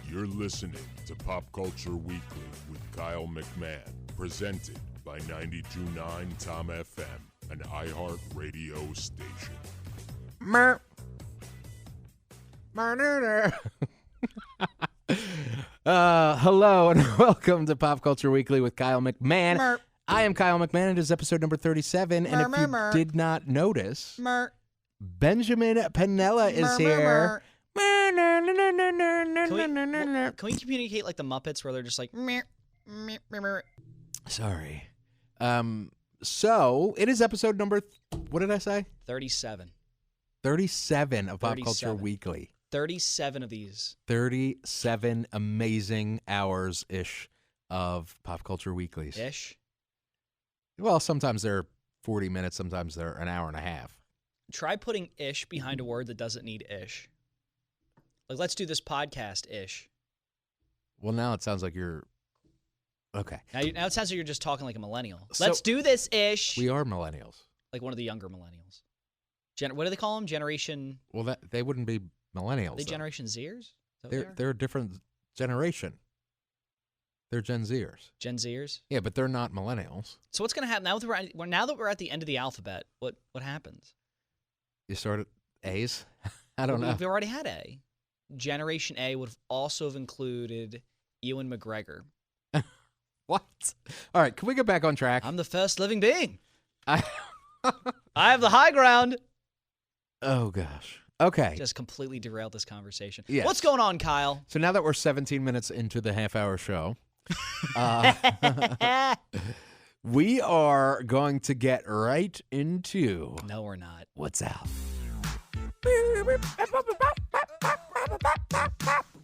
You're listening to Pop Culture Weekly with Kyle McMahon, presented by 92.9 Tom FM, an iHeart radio station. Hello and welcome to Pop Culture Weekly with Kyle McMahon. I am Kyle McMahon. It is episode number 37, and if you did not notice, Benjamin Panella is here. Can we communicate like the Muppets where they're just like Sorry. So it is episode number what did I say? 37. 37 of Pop Culture Weekly. 37 of these. 37 amazing hours-ish of Pop Culture Weeklies. Ish? Well, sometimes they're 40 minutes, sometimes they're an hour and a half. Try putting ish behind a word that doesn't need ish. Like, let's do this podcast ish. Well, now it sounds like you're... Okay. Now it sounds like you're just talking like a millennial. Let's do this ish. We are millennials. Like one of the younger millennials. What do they call them? Generation... Well, they wouldn't be millennials. Are they though. Generation Zers? They're a different generation. They're Gen Zers. Gen Zers? Yeah, but they're not millennials. So what's going to happen now that we're at the end of the alphabet? What happens? You start at A's? I don't know. We've already had A. Generation A would also have included Ewan McGregor. What? All right, can we get back on track? I'm the first living being. I have the high ground. Oh, gosh. Okay. Just completely derailed this conversation. Yes. What's going on, Kyle? So now that we're 17 minutes into the half-hour show, we are going to get right into... No, we're not. What's out?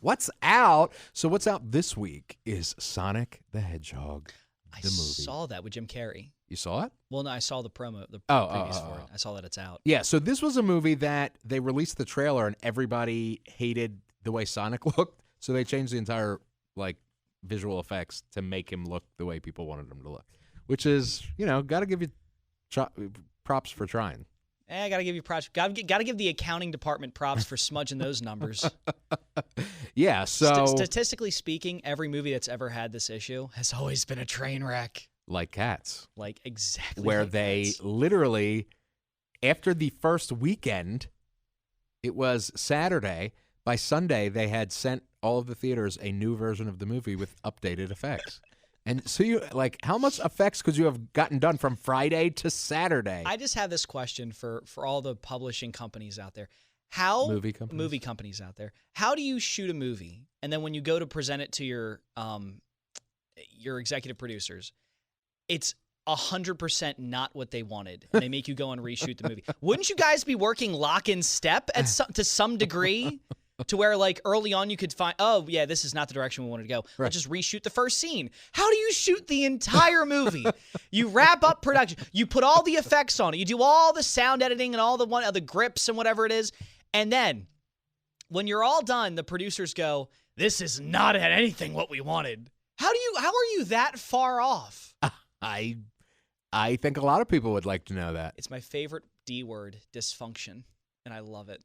What's out? So what's out this week is Sonic the Hedgehog, the movie. I saw that with Jim Carrey. You saw it? Well, no, I saw the promo, the previews for it. I saw that it's out. Yeah, so this was a movie that they released the trailer and everybody hated the way Sonic looked, so they changed the entire visual effects to make him look the way people wanted him to look, which is, got to give you props for trying. I got to give you props. Got to give the accounting department props for smudging those numbers. Yeah, so... Statistically speaking, every movie that's ever had this issue has always been a train wreck. Like Cats. Like, exactly. Where like they Cats. literally, after the first weekend, it was Saturday, by Sunday they had sent all of the theaters a new version of the movie with updated effects. And so how much effects could you have gotten done from Friday to Saturday? I just have this question for all the publishing companies out there. Movie companies out there. How do you shoot a movie, and then when you go to present it to your executive producers, it's 100% not what they wanted, and they make you go and reshoot the movie? Wouldn't you guys be working lock in step to some degree? To where, early on you could find, oh, yeah, this is not the direction we wanted to go. Right. Let's just reshoot the first scene. How do you shoot the entire movie? You wrap up production. You put all the effects on it. You do all the sound editing and all the grips and whatever it is. And then, when you're all done, the producers go, this is not at anything what we wanted. How are you that far off? I think a lot of people would like to know that. It's my favorite D word, dysfunction, and I love it.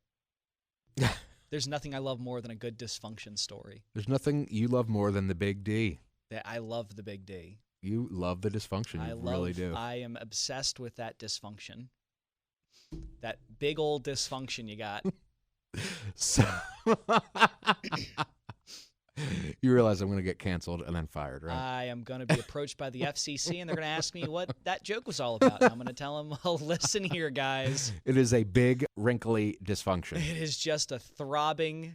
There's nothing I love more than a good dysfunction story. There's nothing you love more than the Big D. I love the Big D. You love the dysfunction. You really do. I am obsessed with that dysfunction. That big old dysfunction you got. So you realize I'm going to get canceled and then fired, right? I am going to be approached by the FCC, and they're going to ask me what that joke was all about. And I'm going to tell them, well, listen here, guys. It is a big, wrinkly dysfunction. It is just a throbbing...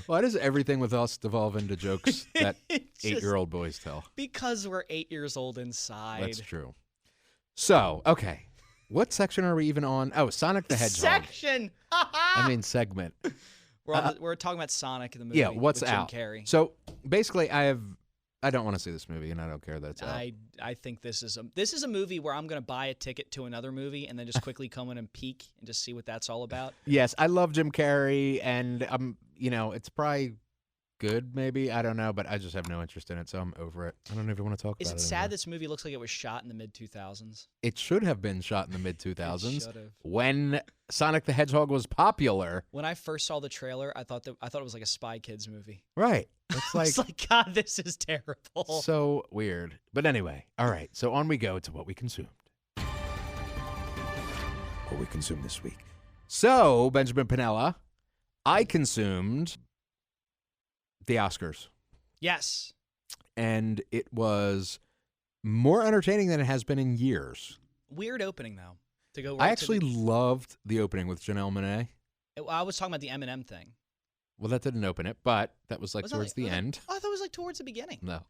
Why does everything with us devolve into jokes that 8-year-old boys tell? Because we're 8 years old inside. That's true. So, okay. What section are we even on? Oh, Sonic the Hedgehog. Section! I mean segment. We're talking about Sonic in the movie. Yeah, what's with Jim out? Carrey. So basically, I don't want to see this movie, and I don't care that it's out. I think this is a movie where I'm going to buy a ticket to another movie and then just quickly come in and peek and just see what that's all about. Yes, I love Jim Carrey, and it's probably good, maybe. I don't know, but I just have no interest in it, so I'm over it. I don't even want to talk Is about it it sad anymore. this movie looks like it was shot in the mid-2000s? It should have been shot in the It mid-2000s should've. when Sonic the Hedgehog was popular. When I first saw the trailer, I thought it was like a Spy Kids movie. Right. It's I like, was like, God, this is terrible. so weird. But anyway, all right, so on we go to what we consumed. What we consumed this week. So, Benjamin Panella, I consumed the Oscars. Yes. And it was more entertaining than it has been in years. Weird opening, though. To go. I Right actually to the, loved the opening with Janelle Monáe. I was talking about the Eminem thing. Well, that didn't open it, but that was like Was that towards the end. I thought it was like towards the beginning. No.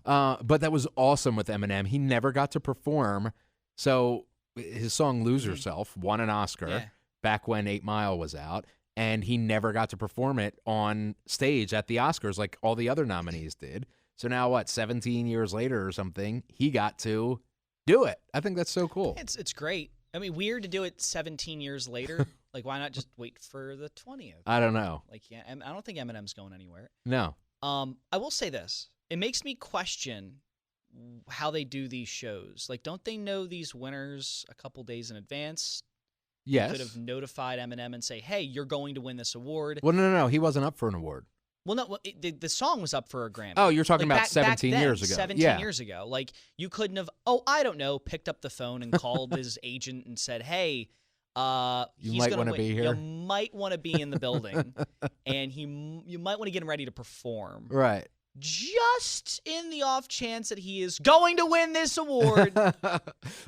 Oh. But that was awesome with Eminem. He never got to perform. So his song Lose Yourself won an Oscar back when 8 Mile was out. And he never got to perform it on stage at the Oscars like all the other nominees did. So now, 17 years later or something, he got to do it. I think that's so cool. It's great. I mean, weird to do it 17 years later. Like, why not just wait for the 20th? I don't know. Like, yeah, I don't think Eminem's going anywhere. No. I will say this. It makes me question how they do these shows. Like, don't they know these winners a couple days in advance? Yes. Could have notified Eminem and say, hey, you're going to win this award. Well, no. He wasn't up for an award. Well, no, the song was up for a Grammy. Oh, you're talking Like, about 17 back then, years ago. 17 years ago. Like, you couldn't have, I don't know, picked up the phone and called his agent and said, hey, You he's might gonna wanna win. be here. You might want to be in the building, and you might want to get him ready to perform. Right. Just in the off chance that he is going to win this award.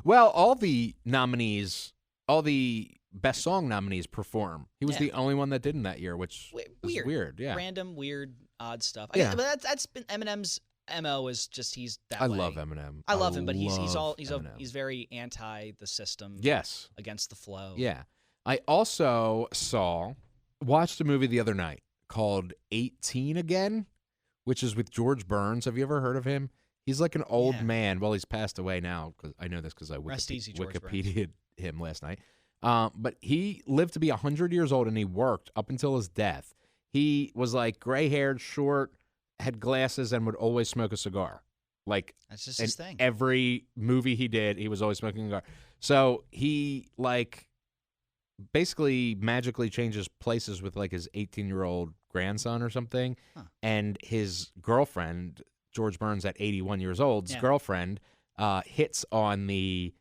Well, all the nominees, all the Best Song nominees perform. He was the only one that didn't that year, which is weird. Yeah. Random, weird, odd stuff. Yeah. But that's been Eminem's MO is just he's that I way. love Eminem. I love him, but Eminem. he's very anti the system. Yes. Against the flow. Yeah. I also watched a movie the other night called 18 Again, which is with George Burns. Have you ever heard of him? He's like an old man. Well, he's passed away now. Cause I know this because I Wikipedia'd him last night. But he lived to be 100 years old, and he worked up until his death. He was like gray-haired, short, had glasses, and would always smoke a cigar. Like, that's just his thing. Every movie he did, he was always smoking a cigar. So he like basically magically changes places with like his 18-year-old grandson or something, and his girlfriend, George Burns, at 81 years old, his girlfriend hits on the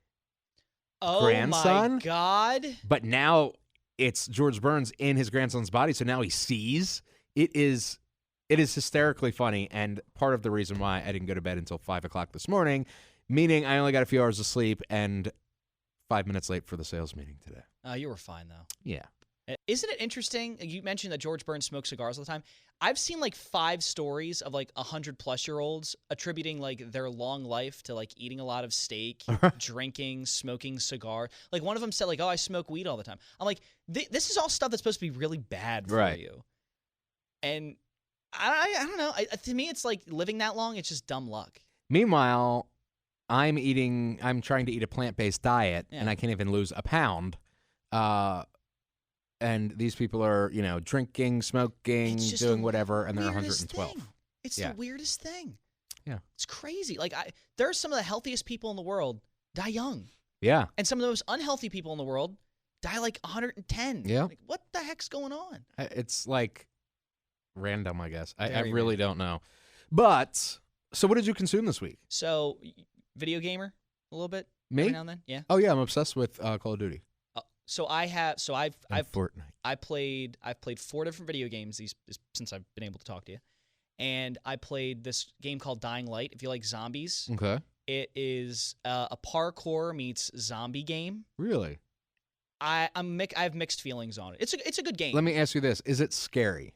grandson. Oh my God! But now it's George Burns in his grandson's body, so now he sees. It is hysterically funny, and part of the reason why I didn't go to bed until 5 o'clock this morning, meaning I only got a few hours of sleep and 5 minutes late for the sales meeting today. Oh, you were fine though. Yeah. Isn't it interesting? You mentioned that George Burns smoked cigars all the time. I've seen like 5 stories of like 100-plus-year-olds attributing like their long life to like eating a lot of steak, drinking, smoking cigar. Like one of them said like, "Oh, I smoke weed all the time." I'm like, this is all stuff that's supposed to be really bad for you. And I don't know. To me, it's like living that long. It's just dumb luck. Meanwhile, I'm trying to eat a plant-based diet, and I can't even lose a pound. And these people are, drinking, smoking, doing whatever, and they're 112. It's the weirdest thing. Yeah. It's crazy. Like, there are some of the healthiest people in the world die young. Yeah. And some of the most unhealthy people in the world die like 110. Yeah. Like, what the heck's going on? It's like random, I guess. I Very really don't know. But, so what did you consume this week? So, video gamer a little bit? Me? Every now and then? Yeah. Oh, yeah. I'm obsessed with Call of Duty. I've Fortnite. I've played 4 different video games since I've been able to talk to you, and I played this game called Dying Light. If you like zombies, okay, it is a parkour meets zombie game. Really, I have mixed feelings on it. It's a good game. Let me ask you this: is it scary?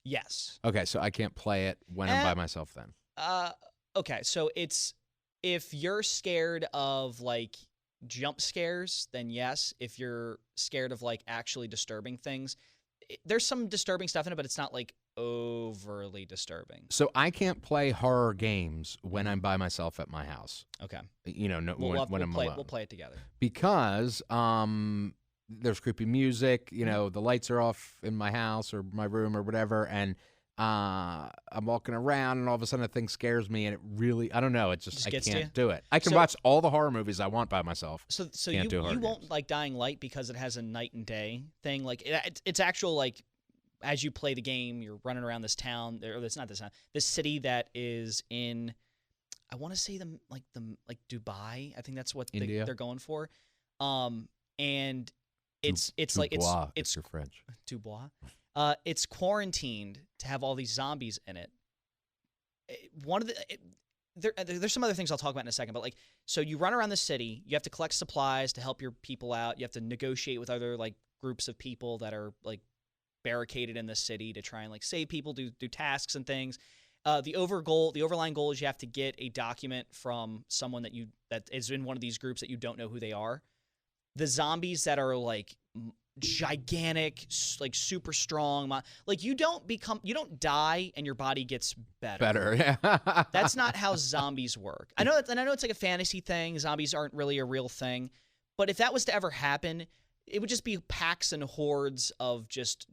Yes. Okay, so I can't play it when I'm by myself then. Okay, so it's if you're scared of like jump scares, then yes. If you're scared of like actually disturbing things, there's some disturbing stuff in it, but it's not like overly disturbing. So I can't play horror games when I'm by myself at my house. Okay. When I'm alone. We'll play it together. Because there's creepy music, the lights are off in my house or my room or whatever, and I'm walking around, and all of a sudden a thing scares me, and it really, I don't know, it just I gets to you? can't do it. I can watch all the horror movies I want by myself. So Can't do horror you won't games. like Dying Light because it has a night and day thing. Like it's actual like as you play the game, you're running around this town. Or it's not this town. This city that is in, I want to say like Dubai. I think that's what India? they're going for. And it's Dubois, it's your French. Dubois. It's quarantined to have all these zombies in it. There's some other things I'll talk about in a second, but like, so you run around the city, you have to collect supplies to help your people out. You have to negotiate with other like groups of people that are like barricaded in the city to try and like save people, do tasks and things. The overlying goal is you have to get a document from someone that is in one of these groups that you don't know who they are. The zombies that are like gigantic, like super strong, like you don't die and your body gets better. Yeah. That's not how zombies work. I know it's like a fantasy thing. Zombies aren't really a real thing, but if that was to ever happen, it would just be packs and hordes of just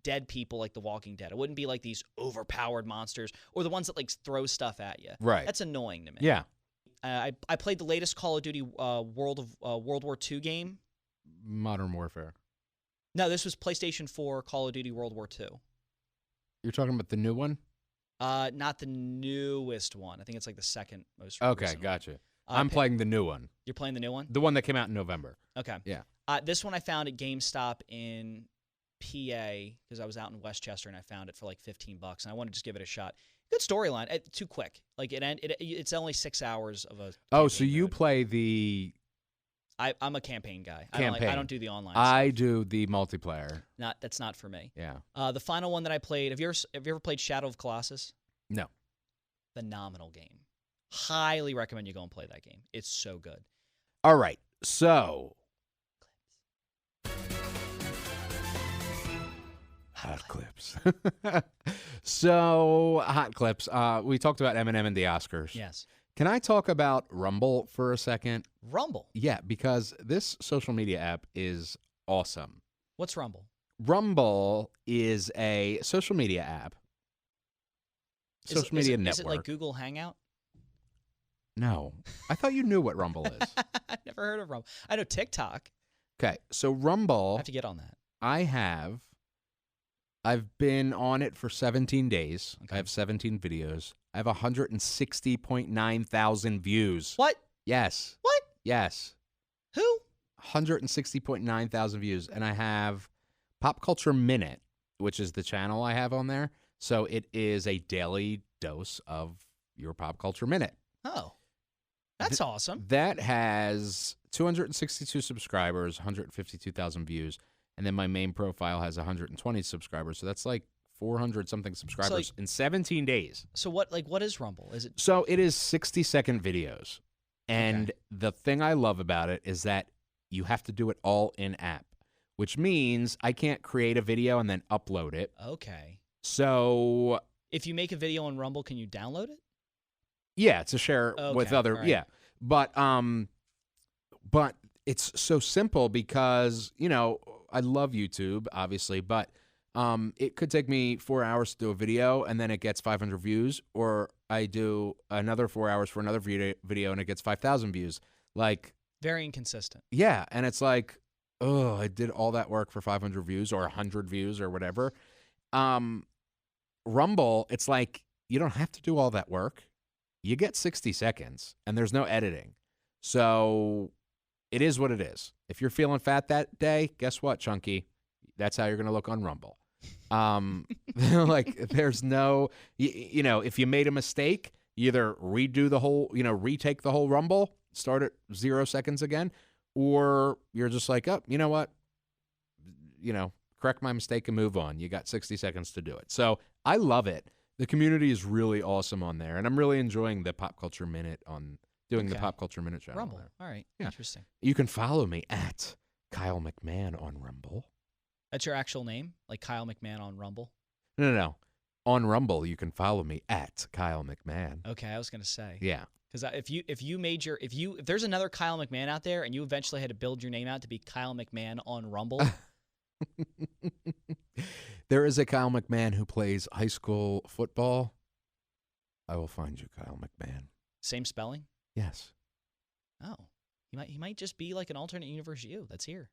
dead people like The Walking Dead. It wouldn't be like these overpowered monsters or the ones that like throw stuff at you. Right. That's annoying to me. Yeah. I played the latest Call of Duty World War II game. Modern Warfare. No, this was PlayStation 4 Call of Duty World War II. You're talking about the new one? Not the newest one. I think it's like the second most Okay, recent one. gotcha. I'm playing the new one. You're playing the new one? The one that came out in November. Okay. Yeah. This one I found at GameStop in PA because I was out in Westchester and I found it for like $15 and I wanted to just give it a shot. Good storyline. Too quick. Like it's only 6 hours of a. Oh, so you mode. play the I'm a campaign guy. campaign. I don't do the online. I stuff. do the multiplayer. That's not for me. Yeah. The final one that I played. Have you ever played Shadow of Colossus? No. Phenomenal game. Highly recommend you go and play that game. It's so good. All right. So hot clips. So hot clips. We talked about Eminem and the Oscars. Yes. Can I talk about Rumble for a second? Rumble. Yeah, because this social media app is awesome. What's Rumble? Rumble is a social media app. Social media network. Is it like Google Hangout? No. I thought you knew what Rumble is. I've never heard of Rumble. I know TikTok. Okay, so Rumble, I have to get on that. I've been on it for 17 days. Okay. I have 17 videos. I have 160.9 thousand views. What? Yes. What? Yes. Who? 160.9 thousand views. And I have Pop Culture Minute, which is the channel I have on there. So it is a daily dose of your Pop Culture Minute. Oh. That's awesome. That has 262 subscribers, 152,000 views. And then my main profile has 120 subscribers. So that's like 400-something subscribers in 17 days. So what is Rumble? Is it So it is 60-second videos. And the thing I love about it is that you have to do it all in-app, which means I can't create a video and then upload it. okay? So If you make a video on Rumble, can you download it? yeah, it's a share with Okay, other all right. yeah. But it's so simple because, you know, I love YouTube, obviously, but it could take me 4 hours to do a video and then it gets 500 views, or I do another 4 hours for another video and it gets 5,000 views. Like, Very inconsistent. yeah, and it's like, oh, I did all that work for 500 views or 100 views or whatever. Rumble, it's like you don't have to do all that work. You get 60 seconds and there's no editing. So it is what it is. If you're feeling fat that day, guess what, Chunky? That's how you're going to look on Rumble. Like there's no, you know, if you made a mistake, you either redo the whole, you know, retake the whole Rumble, start at 0 seconds again, or you're just like, oh, you know what? You know, correct my mistake and move on. You got 60 seconds to do it. So I love it. The community is really awesome on there, and I'm really enjoying the Pop Culture Minute on doing the Okay. Pop Culture Minute channel. Rumble. there. All right. Yeah. Interesting. You can follow me at Kyle McMahon on Rumble. That's your actual name, like Kyle McMahon on Rumble. No. On Rumble, you can follow me at Kyle McMahon. Okay, I was gonna say. Yeah. Because if there's another Kyle McMahon out there, and you eventually had to build your name out to be Kyle McMahon on Rumble, there is a Kyle McMahon who plays high school football. I will find you, Kyle McMahon. Same spelling? Yes. Oh. He might just be like an alternate universe you that's here.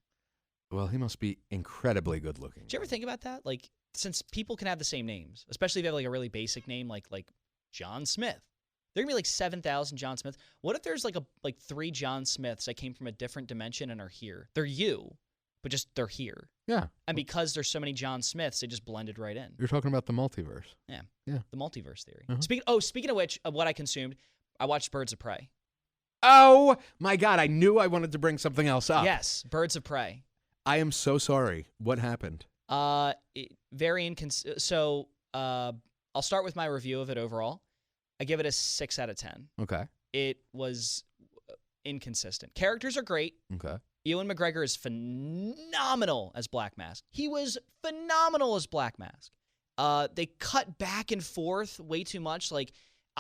Well, he must be incredibly good looking. Did you ever think about that? Like, since people can have the same names, especially if they have like a really basic name like John Smith. There are gonna be like 7,000 John Smiths. What if there's like 3 John Smiths that came from a different dimension and are here? They're you, but just they're here. Yeah. And because there's so many John Smiths, they just blended right in. You're talking about the multiverse. Yeah. Yeah. The multiverse theory. Uh-huh. Speaking of which, of what I consumed, I watched Birds of Prey. Oh my God! I knew I wanted to bring something else up. Yes, Birds of Prey. I am so sorry. What happened? Very inconsistent. So, I'll start with my review of it overall. I give it a 6 out of 10. Okay. It was inconsistent. Characters are great. Okay. Ewan McGregor is phenomenal as Black Mask. He was phenomenal as Black Mask. They cut back and forth way too much. Like,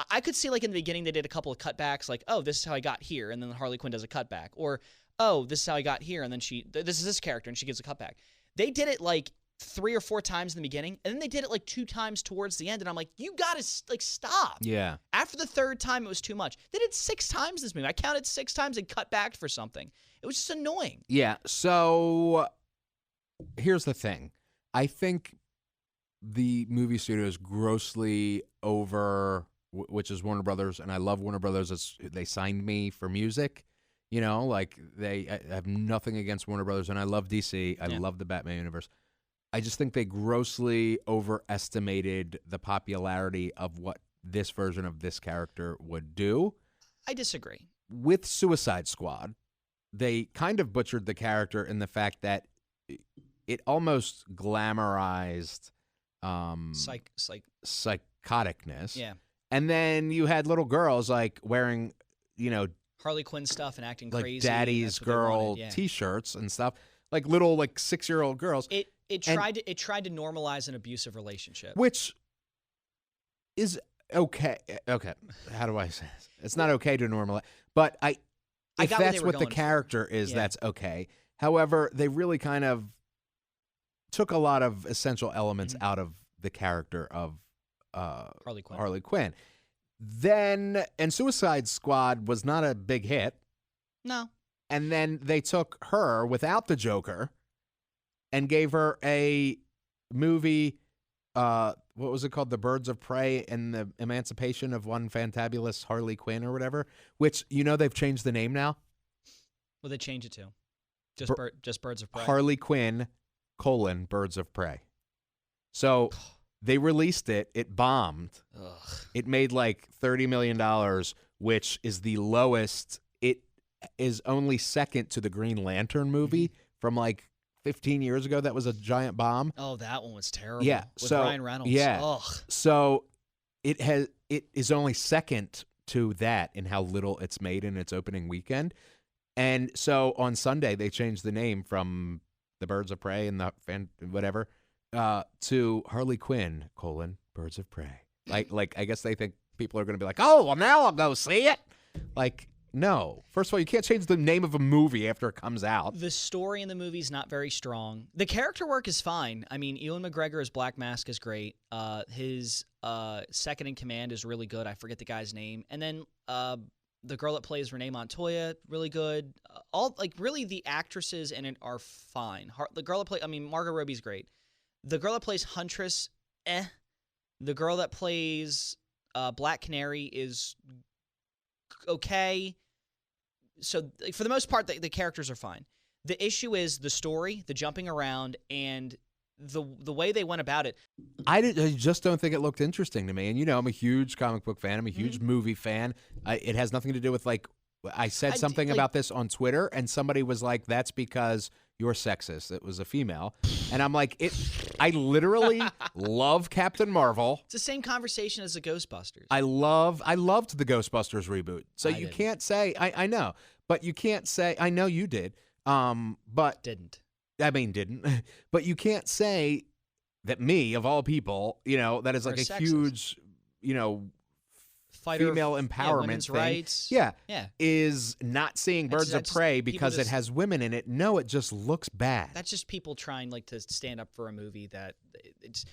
I could see, like, in the beginning, they did a couple of cutbacks, like, oh, this is how I got here, and then Harley Quinn does a cutback. Or, oh, this is how I got here, and then this is this character, and she gives a cutback. They did it, like, 3 or 4 times in the beginning, and then they did it, like, 2 times towards the end, and I'm like, you gotta, like, stop. Yeah. After the 3rd time, it was too much. They did 6 times this movie. I counted 6 times and cut back for something. It was just annoying. Yeah. So here's the thing. I think the movie studio is grossly over, which is Warner Brothers, and I love Warner Brothers. They signed me for music. You know, like I have nothing against Warner Brothers, and I love DC. I love the Batman universe. I just think they grossly overestimated the popularity of what this version of this character would do. I disagree. With Suicide Squad, they kind of butchered the character in the fact that it almost glamorized psychoticness. Yeah. And then you had little girls like wearing, Harley Quinn stuff and acting like crazy. daddy's girl T-shirts and stuff, like little 6-year-old girls. It tried to normalize an abusive relationship, which is okay. Okay, how do I say this? It's not okay to normalize, but if that's what the character is, that's okay. However, they really kind of took a lot of essential elements out of the character of Harley Quinn. Then, and Suicide Squad was not a big hit. No. And then they took her without the Joker and gave her a movie, what was it called? The Birds of Prey and the Emancipation of One Fantabulous Harley Quinn or whatever, which, they've changed the name now. What did they change it to? Just Birds of Prey? Harley Quinn, Birds of Prey. So they released it. It bombed. Ugh. It made like $30 million, which is the lowest. It is only second to the Green Lantern movie from like 15 years ago. That was a giant bomb. Oh, that one was terrible. Yeah. With Ryan Reynolds. Yeah. Ugh. So it is only second to that in how little it's made in its opening weekend. And so on Sunday, they changed the name from the Birds of Prey and the whatever to Harley Quinn, Birds of Prey. Like I guess they think people are going to be like, oh, well, now I'll go see it. Like, no. First of all, you can't change the name of a movie after it comes out. The story in the movie is not very strong. The character work is fine. I mean, Ewan McGregor as Black Mask is great. His second in command is really good. I forget the guy's name. And then the girl that plays Renee Montoya, really good. Really the actresses in it are fine. The girl that Margot Robbie's great. The girl that plays Huntress, The girl that plays Black Canary is okay. So for the most part, the characters are fine. The issue is the story, the jumping around, and the way they went about it. I just don't think it looked interesting to me. And I'm a huge comic book fan. I'm a huge movie fan. It has nothing to do with I said something about this on Twitter, and somebody was like, "That's because you're sexist." It was a female, and I'm like, I literally love Captain Marvel. It's the same conversation as the Ghostbusters. I loved the Ghostbusters reboot. So you can't say I know, but you can't say I know you did. But didn't. But you can't say that me, of all people, that is like a sexist. huge, female empowerment women's thing, rights. yeah, Yeah. is not seeing Birds of Prey because it has women in it. No, it just looks bad. That's just people trying to stand up for a movie that it's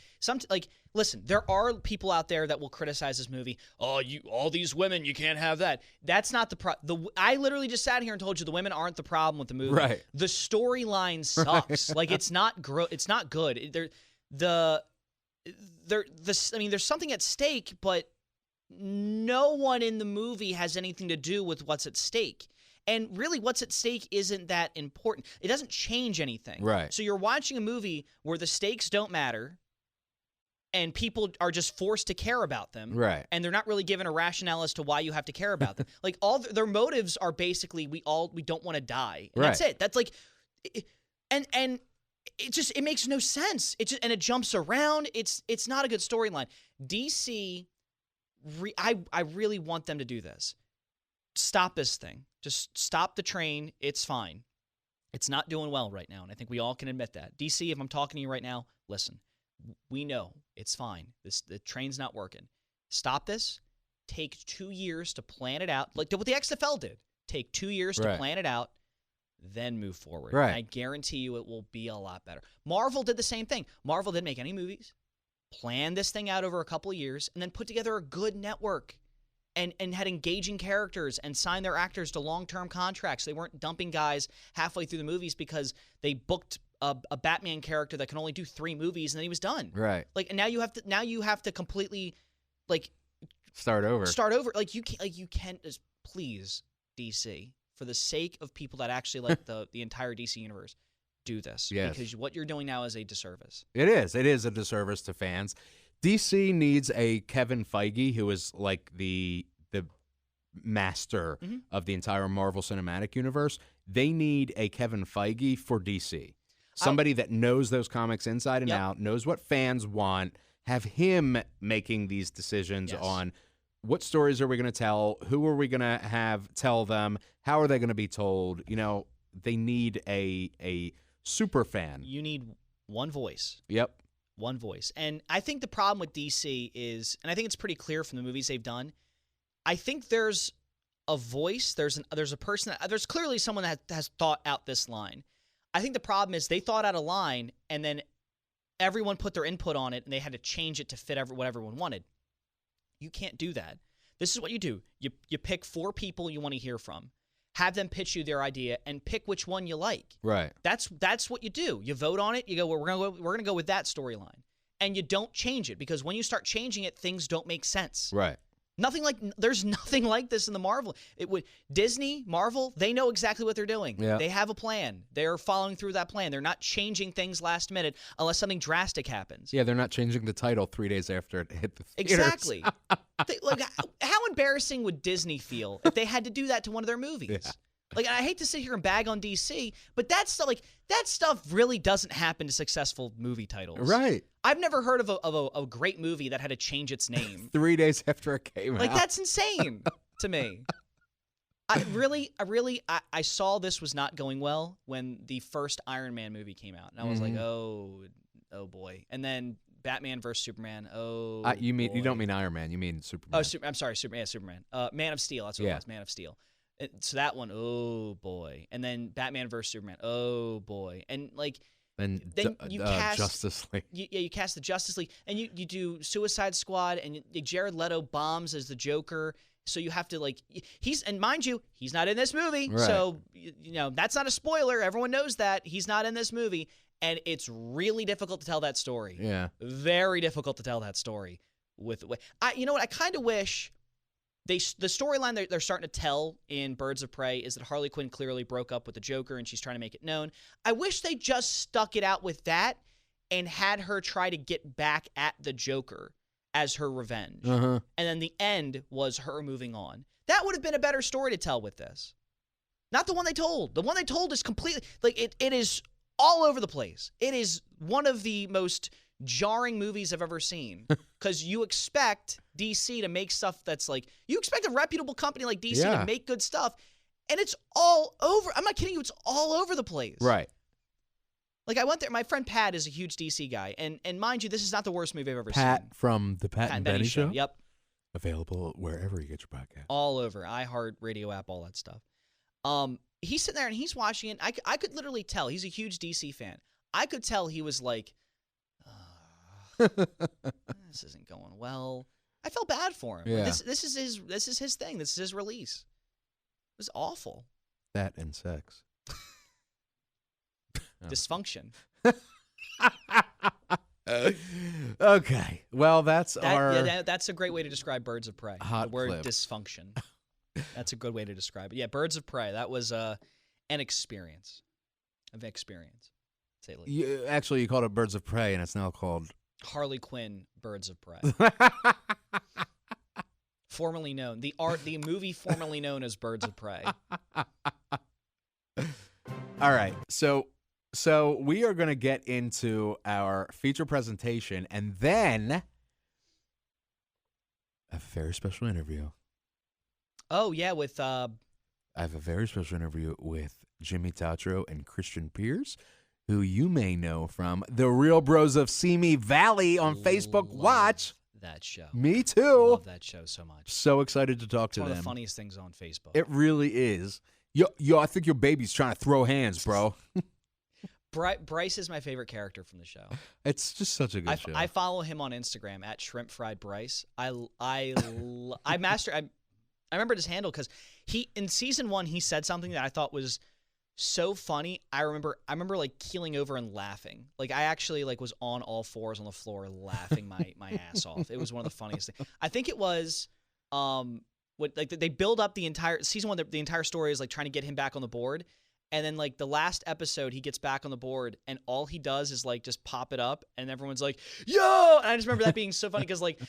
listen, there are people out there that will criticize this movie. Oh, all these women, you can't have that. That's not I literally just sat here and told you the women aren't the problem with the movie. Right. The storyline sucks. Right. It's not it's not good. There's something at stake, but no one in the movie has anything to do with what's at stake. And really, what's at stake isn't that important. It doesn't change anything. Right. So you're watching a movie where the stakes don't matter and people are just forced to care about them. Right. And they're not really given a rationale as to why you have to care about them. Like, all their motives are basically, we don't want to die. And that's it. That's like, and it makes no sense. And it jumps around. It's not a good storyline. DC, I really want them to do this. Stop this thing. Just stop the train. It's fine. It's not doing well right now, and I think we all can admit that. DC, if I'm talking to you right now, listen. We know it's fine. The train's not working. Stop this. Take 2 years to plan it out, like what the XFL did. Take 2 years to plan it out, then move forward. Right. I guarantee you it will be a lot better. Marvel did the same thing. Marvel didn't make any movies. Planned this thing out over a couple of years, and then put together a good network and had engaging characters and signed their actors to long-term contracts. They weren't dumping guys halfway through the movies because they booked a Batman character that can only do 3 movies and then he was done. Right. Like, and now you have to completely start over. Like, you can't just, please, DC, for the sake of people that actually like the entire DC universe, do this. Yes. Because what you're doing now is a disservice. It is. It is a disservice to fans. DC needs a Kevin Feige, who is like the master of the entire Marvel Cinematic Universe. They need a Kevin Feige for DC. Somebody that knows those comics inside and out, knows what fans want, have him making these decisions on what stories are we going to tell, who are we going to have tell them, how are they going to be told. You know, they need a super fan. You need one voice. Yep. One voice. And I think the problem with DC is, and I think it's pretty clear from the movies they've done, I think there's a voice, there's a person, there's clearly someone that has thought out this line. I think the problem is they thought out a line, and then everyone put their input on it, and they had to change it to fit what everyone wanted. You can't do that. This is what you do. You pick 4 people you want to hear from. Have them pitch you their idea and pick which one you like. Right. That's what you do. You vote on it. You go, well, we're gonna go with that storyline, and you don't change it, because when you start changing it, things don't make sense. Right. There's nothing like this in the Marvel. Disney, Marvel, they know exactly what they're doing. Yeah. They have a plan. They're following through that plan. They're not changing things last minute unless something drastic happens. Yeah, they're not changing the title 3 days after it hit the theaters. Exactly. How embarrassing would Disney feel if they had to do that to one of their movies? Yeah. Like, I hate to sit here and bag on DC, but that stuff really doesn't happen to successful movie titles. Right. I've never heard of a great movie that had to change its name 3 days after it came out. Like, that's insane to me. I saw this was not going well when the first Iron Man movie came out, and I was like, oh boy. And then Batman vs Superman. You don't mean Iron Man, you mean Superman. I'm sorry, Superman. Man of Steel. That's what it was. Man of Steel. So that one, oh boy. And then Batman vs Superman, oh boy. And then you cast Justice League. You cast the Justice League, and you do Suicide Squad, and Jared Leto bombs as the Joker. So you have to and mind you, he's not in this movie. Right. So that's not a spoiler. Everyone knows that he's not in this movie, and it's really difficult to tell that story. Yeah, very difficult to tell that story. I kind of wish. The storyline they're starting to tell in Birds of Prey is that Harley Quinn clearly broke up with the Joker and she's trying to make it known. I wish they just stuck it out with that and had her try to get back at the Joker as her revenge. And then the end was her moving on. That would have been a better story to tell with this. Not the one they told. The one they told is completely, it is all over the place. It is one of the most jarring movies I've ever seen, because you expect DC to make stuff that's you expect a reputable company like DC to make good stuff, and it's all over. I'm not kidding you, it's all over the place. Right. I went there, my friend Pat is a huge DC guy, and mind you, this is not the worst movie I've ever seen. Pat from the Pat and Benny Show? Yep. Available wherever you get your podcast. All over. iHeart, radio app, all that stuff. He's sitting there and he's watching it. I could literally tell. He's a huge DC fan. I could tell he was like, this isn't going well. I felt bad for him. Yeah. This is his thing. This is his release. It was awful. That and sex. Dysfunction. Okay. Well, that's that's a great way to describe Birds of Prey. Hot the word clip. dysfunction. That's a good way to describe it. Yeah, Birds of Prey. That was an experience. Say it like Actually, you called it Birds of Prey, and it's now called Harley Quinn. Birds of Prey. Formerly known the movie formerly known as Birds of Prey. All right. So we are going to get into our feature presentation, and then a very special interview. Oh yeah, with I have a very special interview with Jimmy Tatro and Christian Pierce, who you may know from The Real Bros of Simi Valley on Facebook Watch. That show. Me too. Love that show so much. So excited to talk It's to one them. of the funniest things on Facebook. It really is. Yo, I think your baby's trying to throw hands, bro. Bryce is my favorite character from the show. It's just such a good show. I follow him on Instagram at Shrimp Fried Bryce. I remember his handle because he in season 1 he said something that I thought was so funny. I remember like keeling over and laughing. Like I actually like was on all fours on the floor laughing my ass off. It was one of the funniest things. I think it was what like they build up the entire season 1. The entire story is like trying to get him back on the board. And then, like, the last episode, he gets back on the board, and all he does is, like, just pop it up, and everyone's like, yo! And I just remember that being so funny, because, like,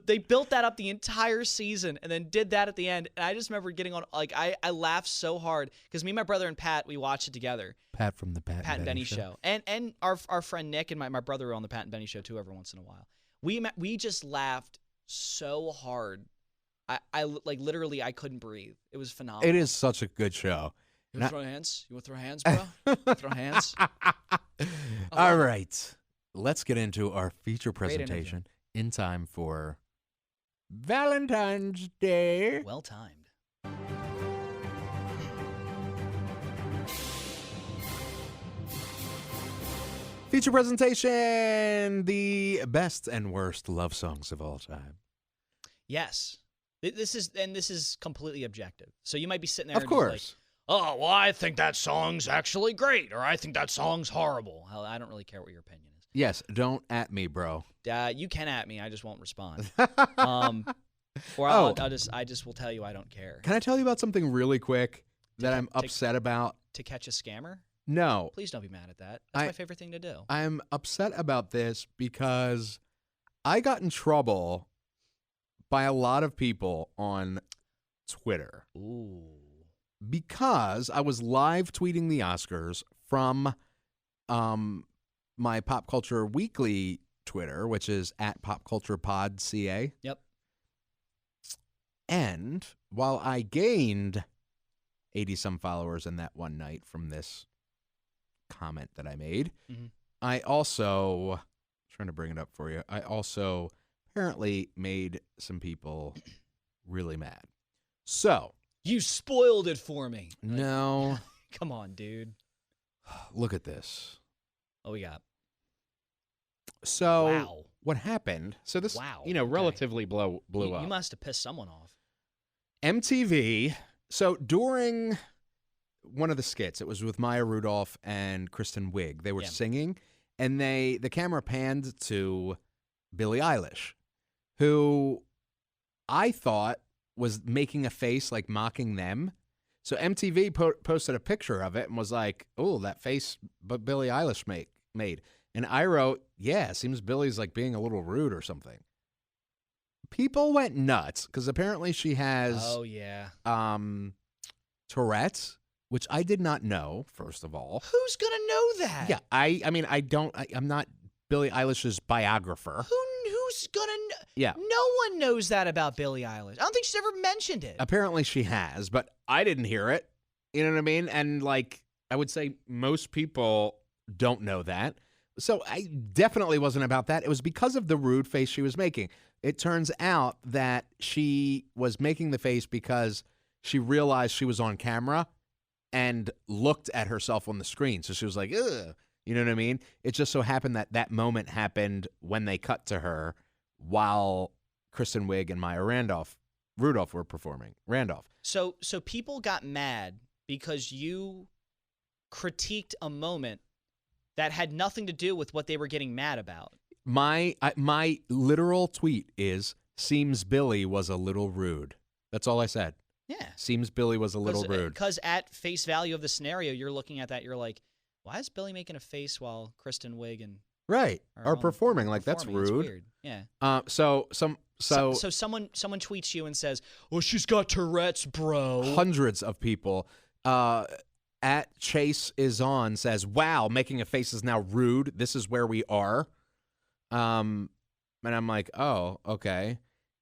they built that up the entire season, and then did that at the end, and I just remember getting on, like, I laughed so hard, because me and my brother and Pat, we watched it together. Pat from the Pat and Benny show. And our friend Nick and my brother were on the Pat and Benny show, too, every once in a while. We just laughed so hard. I like, literally, I couldn't breathe. It was phenomenal. It is such a good show. You want to throw hands? You want to throw hands, bro? Throw hands? All right. Let's get into our feature presentation in time for Valentine's Day. Well timed. Feature presentation, the best and worst love songs of all time. Yes. This is completely objective. So you might be sitting there Of and course. just like, oh, well, I think that song's actually great, or I think that song's horrible. Hell, I don't really care what your opinion is. Yes, don't at me, bro. You can at me. I just won't respond. Or I just will tell you I don't care. Can I tell you about something really quick that I'm upset about? To catch a scammer? No. Please don't be mad at that. That's my favorite thing to do. I'm upset about this because I got in trouble by a lot of people on Twitter. Ooh. Because I was live tweeting the Oscars from my Pop Culture Weekly Twitter, which is at PopCulturePodCA. Yep. And while I gained 80-some followers in that one night from this comment that I made, I also, trying to bring it up for you, I also apparently made some people really mad. So... You spoiled it for me. No. Come on, dude. Look at this. What we got? So wow. What happened? So this, okay. relatively blew up. You must have pissed someone off. MTV. So during one of the skits, it was with Maya Rudolph and Kristen Wiig. They were singing, and the camera panned to Billie Eilish, who I thought was making a face like mocking them. So MTV posted a picture of it and was like, oh, that face but Billie Eilish made. And I wrote, yeah, it seems Billie's like being a little rude or something. People went nuts because apparently she has Tourette's, which I did not know, first of all. Who's going to know that? Yeah, I'm not Billie Eilish's biographer. Who's gonna know? Yeah. No one knows that about Billie Eilish. I don't think she's ever mentioned it. Apparently she has, but I didn't hear it. You know what I mean? And like I would say most people don't know that. So I definitely wasn't about that. It was because of the rude face she was making. It turns out that she was making the face because she realized she was on camera and looked at herself on the screen. So she was like, ugh. You know what I mean? It just so happened that that moment happened when they cut to her while Kristen Wiig and Maya Rudolph were performing. Randolph. So people got mad because you critiqued a moment that had nothing to do with what they were getting mad about. My literal tweet is, seems Billy was a little rude. That's all I said. Yeah. Seems Billy was a little rude. Because at face value of the scenario, you're looking at that, you're like, why is Billy making a face while Kristen Wiig and are performing? Like, that's rude. It's weird. Yeah. So someone tweets you and says, "Oh, she's got Tourette's, bro." Hundreds of people at Chase is on says, "Wow, making a face is now rude. This is where we are." And I'm like, "Oh, okay."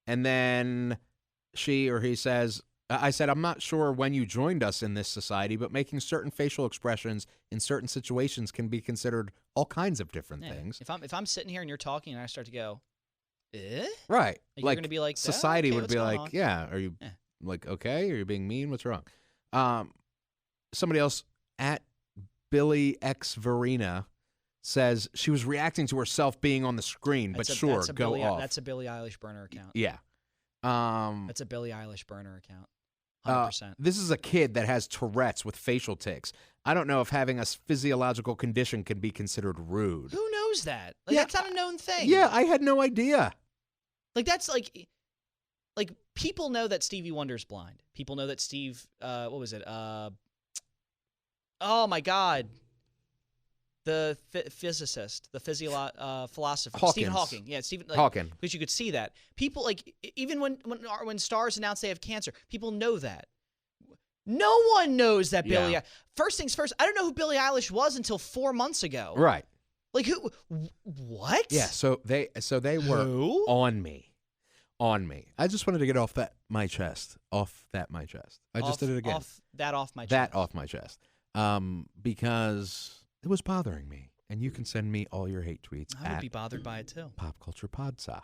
And then she or he says, I said, "I'm not sure when you joined us in this society, but making certain facial expressions in certain situations can be considered all kinds of different things." If I'm sitting here and you're talking and I start to go, eh? Right. Like, you're going to be like, society okay, would what's be going like, on? yeah, are you like, okay? Are you being mean? What's wrong? Somebody else at Billy X Verena says she was reacting to herself being on the screen, but go off. That's a Billie Eilish burner account. Yeah. That's a Billie Eilish burner account. 100%. This is a kid that has Tourette's with facial tics. I don't know if having a physiological condition can be considered rude. Who knows that? Like, that's not a known thing. Yeah, I had no idea. Like, that's like people know that Stevie Wonder's blind. People know that Steve, what was it? Oh my God. The physicist, the philosopher, Hawkins. Stephen Hawking. Yeah, Stephen Hawking. Because you could see that. People, like, even when stars announce they have cancer, people know that. No one knows that Billie. First things first, I don't know who Billie Eilish was until 4 months ago. Right. Like, who? What? Yeah. So they were Who? on me. I just wanted to get off my chest. I just did it again. Off my chest. That off my chest. Because it was bothering me. And you can send me all your hate tweets. I would be bothered by it too. Pop Culture Podsa.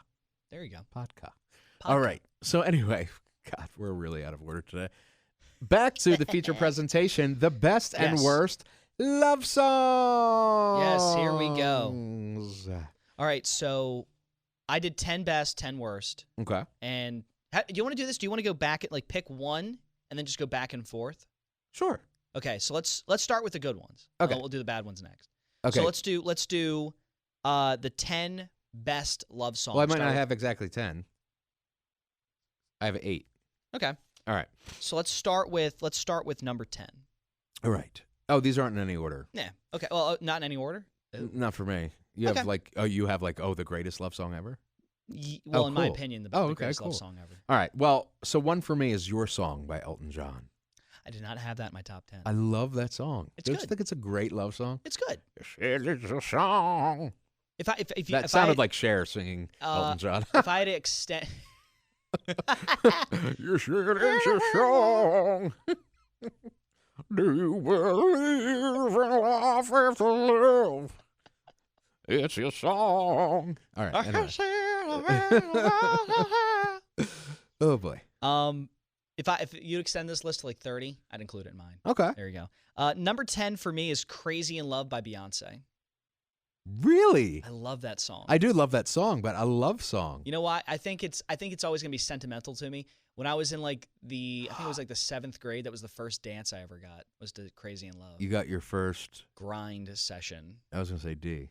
There you go. Podca. All right. So anyway, God, we're really out of order today. Back to the feature presentation, the best and worst love songs. Yes, here we go. All right, so I did 10 best, 10 worst. Okay. And do you want to do this? Do you want to go back at pick one and then just go back and forth? Sure. Okay, so let's start with the good ones. Okay. We'll do the bad ones next. Okay. So let's do the 10 best love songs. Well, I might not have exactly 10. I have 8. Okay. All right. So let's start with number 10. All right. Oh, these aren't in any order. Yeah. Okay. Well, not in any order. Not for me. You have the greatest love song ever? Well, in my opinion, the greatest love song ever. All right. Well, so one for me is Your Song by Elton John. I did not have that in my top 10. I love that song. It's Don't good. you think it's a great love song? It's good. It's a song. If sounded like Cher singing Elton John. If I had to extend... You said it's a song. Do you believe in life after love? It's your song. All right. Anyway. Oh boy. If you extend this list to 30, I'd include it in mine. Okay. There you go. Number 10 for me is "Crazy in Love" by Beyonce. Really? I love that song. I do love that song, but a love song. You know why? I think it's always gonna be sentimental to me. When I was in I think it was the 7th grade, that was the first dance I ever got, was to "Crazy in Love." You got your first grind session. I was gonna say D.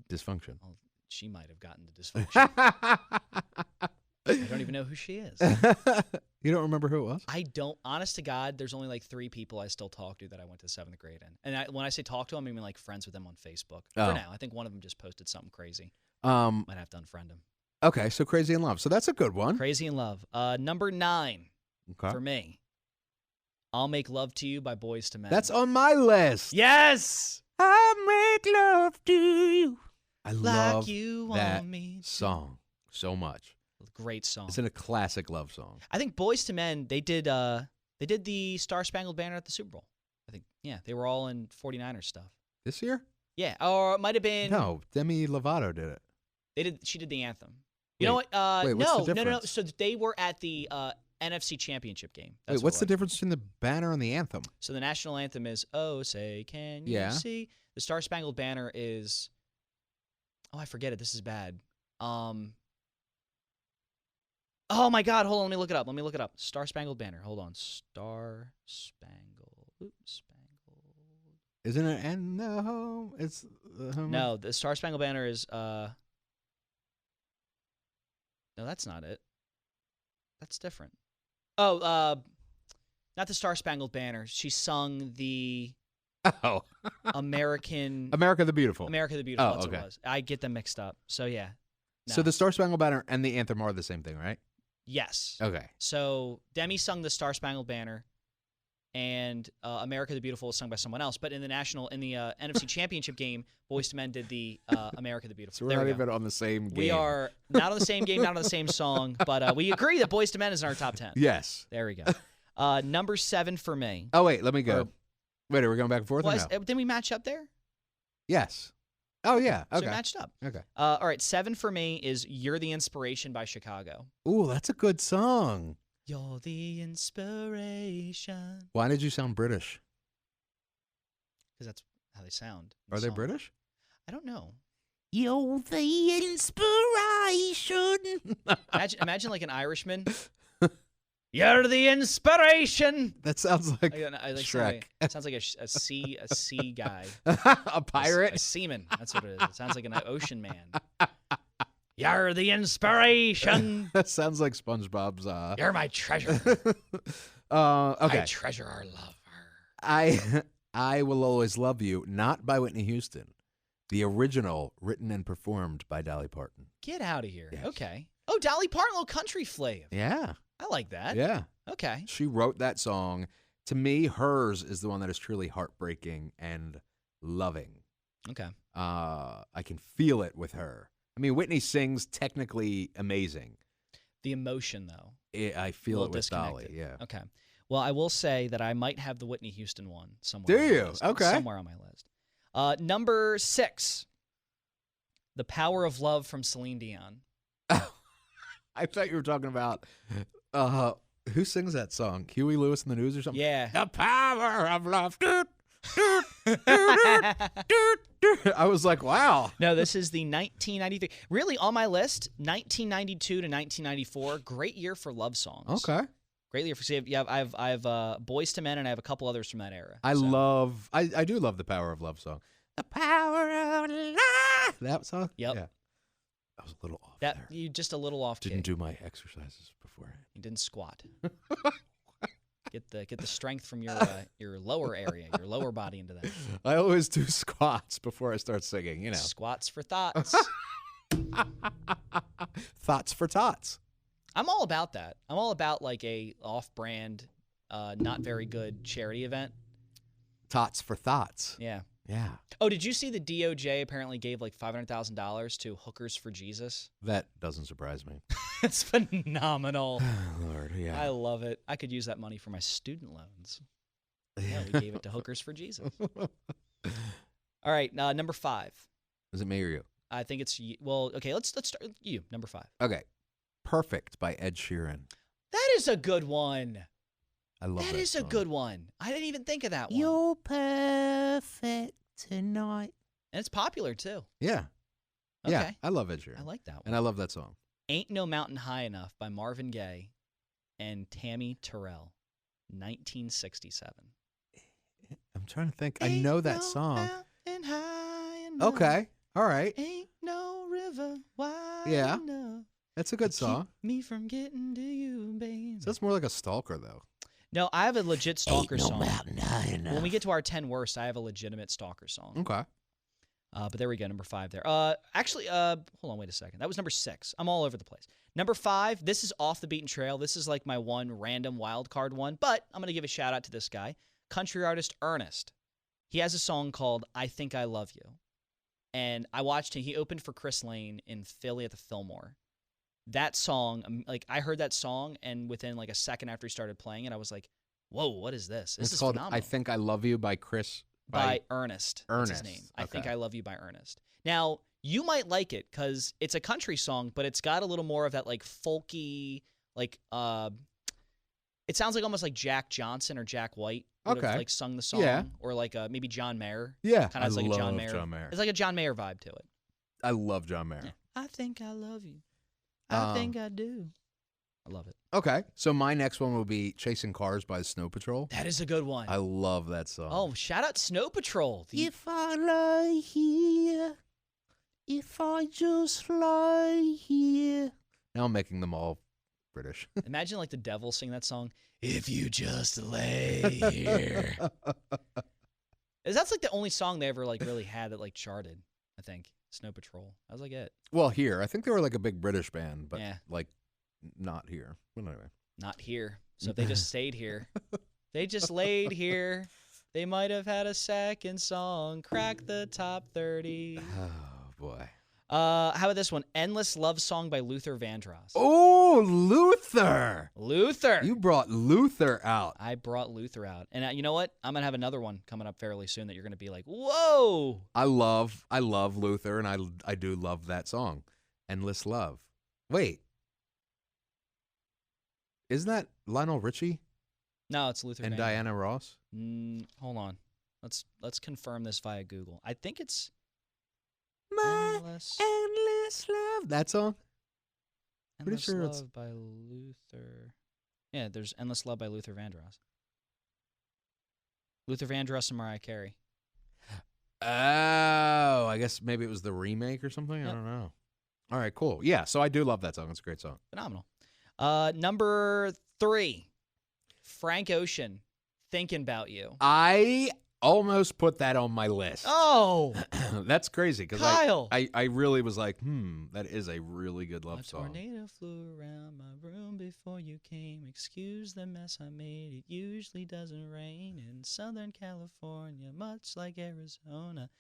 Dysfunction. Well, she might have gotten the dysfunction. I don't even know who she is. You don't remember who it was? I don't. Honest to God, there's only 3 people I still talk to that I went to 7th grade in. And when I say talk to them, I mean friends with them on Facebook. For now, I think one of them just posted something crazy. Might have to unfriend him. Okay, so "Crazy in Love." So that's a good one. "Crazy in Love." Number 9 for me. "I'll Make Love to You" by Boyz II Men. That's on my list. Yes! I make love to you. I love you that want me to. song so much. Great song. It's a classic love song. I think Boyz II Men, they did the Star Spangled Banner at the Super Bowl. I think, yeah, they were all in 49ers stuff. This year? Yeah, or it might have been. No, Demi Lovato did it. She did the anthem. You know what? wait, what's the no. difference? So they were at the NFC Championship game. That's Wait, what's what the it was. difference between the banner and the anthem? So the national anthem is "Oh, say can you see?" The Star Spangled Banner is. Oh, I forget it. This is bad. Oh my God! Hold on. Let me look it up. Star Spangled Banner. Hold on. Star Spangled. Isn't it? And the home. It's No, the Star Spangled Banner is. No, that's not it. That's different. Oh, not the Star Spangled Banner. She sung the American America the Beautiful. America the Beautiful. Oh, That's okay. what it was. I get them mixed up. So yeah. No. So the Star Spangled Banner and the anthem are the same thing, right? Yes. Okay. So Demi sung the Star Spangled Banner, and America the Beautiful was sung by someone else. But in the NFC Championship game, Boyz II Men did the America the Beautiful. So we're There not we go. even on the same game. We are not on the same game, not on the same song, but we agree that Boyz II Men is in our top 10. Yes. There we go. Number 7 for me. Oh wait, let me go. Wait, are we going back and forth? Or no? Didn't we match up there? Yes. Oh yeah. So Okay. we matched up. Okay. All right, 7 for me is "You're the Inspiration" by Chicago. Ooh, that's a good song. You're the inspiration. Why did you sound British? Because that's how they sound. in Are the they song. British? I don't know. You're the inspiration. Imagine like an Irishman. You're the inspiration. That sounds like I like Shrek. It sounds like a sea guy. A pirate. A seaman. That's what it is. It sounds like an ocean man. You're the inspiration. That sounds like SpongeBob's. You're my treasure. Okay. I treasure our love. I Will Always Love You, not by Whitney Houston. The original, written and performed by Dolly Parton. Get out of here. Yes. Okay. Oh, Dolly Parton, little country flav. Yeah. I like that. Yeah. Okay. She wrote that song. To me, hers is the one that is truly heartbreaking and loving. Okay. I can feel it with her. I mean, Whitney sings technically amazing. The emotion, though. I feel it with Dolly. disconnected. Yeah. Okay. Well, I will say that I might have the Whitney Houston one somewhere. Do on my you? list. Okay. Somewhere on my list. Number 6, "The Power of Love" from Celine Dion. I thought you were talking about who sings that song? Huey Lewis in the News or something? Yeah. The power of love. I was like, wow. No, this is the 1993. Really, on my list, 1992 to 1994. Great year for love songs. Okay. Great year for. See, I have Boyz II Men, and I have a couple others from that era. I do love the Power of Love song. The power of love. That song? Yep. Yeah. I was a little off That there. you just a little off. Didn't key. do my exercises beforehand. You didn't squat. Get the strength from your lower area, your lower body into that. I always do squats before I start singing, you know. Squats for thoughts. Thoughts for tots. I'm all about that. I'm all about like a off-brand, not very good charity event. Tots for thoughts. Yeah. Yeah. Oh, did you see the DOJ apparently gave like $500,000 to Hookers for Jesus? That doesn't surprise me. It's phenomenal. Lord, yeah. I love it. I could use that money for my student loans. Yeah, we gave it to Hookers for Jesus. All right, number 5. Is it me or you? I think it's well. Okay, let's start with you. Number 5. Okay. Perfect by Ed Sheeran. That is a good one. I love that. That is a song. good one. I didn't even think of that one. You're perfect tonight. And it's popular too. Yeah. Okay. Yeah. I love Ed Sheeran. I like that one. And I love that song. Ain't No Mountain High Enough by Marvin Gaye and Tammy Terrell, 1967. I'm trying to think. I know that song. Mountain high enough. Okay. All right. Ain't no river wide Yeah. enough. That's a good to song. Keep me from getting to you, baby. So that's more like a stalker, though. No, I have a legit stalker song. High enough. When we get to our 10 worst, I have a legitimate stalker song. Okay. But there we go, number 5 there. Actually, hold on, wait a second. That was number 6. I'm all over the place. Number 5, this is off the beaten trail. This is like my one random wild card one, but I'm going to give a shout out to this guy, country artist Ernest. He has a song called I Think I Love You. And I watched him. He opened for Chris Lane in Philly at the Fillmore. That song, like I heard that song, and within like a second after he started playing it, I was like, whoa, what is this? This It's is called phenomenal. I Think I Love You by Chris by Ernest. That's his Ernest. name. I Think Okay. I Love You by Ernest. Now, you might like it because it's a country song, but it's got a little more of that like folky, like it sounds like almost like Jack Johnson or Jack White would have Okay. like sung the song, Yeah. or like maybe John Mayer. Yeah, Kind of has like a love John Mayer. John Mayer. It's like a John Mayer vibe to it. I love John Mayer. Yeah. I think I love you. I think I do. I love it. Okay, so my next one will be Chasing Cars by the Snow Patrol. That is a good one. I love that song. Oh, shout out Snow Patrol. If I lie here, if I just lie here. Now I'm making them all British. Imagine like the Devil sing that song. If you just lay here. That's like the only song they ever like really had that like charted, I think. Snow Patrol. That was like it. Well, here. I think they were like a big British band, but Yeah. like not here. But anyway. Not here. So if they just stayed here, they just laid here, they might have had a second song, crack the top 30. Oh, boy. How about this one? Endless Love Song by Luther Vandross. Oh, Luther. Luther. You brought Luther out. I brought Luther out. And you know what? I'm going to have another one coming up fairly soon that you're going to be like, whoa. I love Luther, and I do love that song, Endless Love. Wait. Isn't that Lionel Richie No, it's Luther and Vandross. Diana Ross? Hold on. Let's confirm this via Google. I think it's My Endless, Endless Love. That song? pretty Endless sure Love it's- by Luther. Yeah, there's Endless Love by Luther Vandross. Luther Vandross and Mariah Carey. Oh, I guess maybe it was the remake or something. I Yep. don't know. All right, cool. Yeah, so I do love that song. It's a great song. Phenomenal. Number 3, Frank Ocean, Thinking About You. I almost put that on my list. Oh, That's crazy because Kyle. I really was like, that is a really good love A song. tornado flew around my room before you came. Excuse the mess I made. It usually doesn't rain in Southern California, much like Arizona.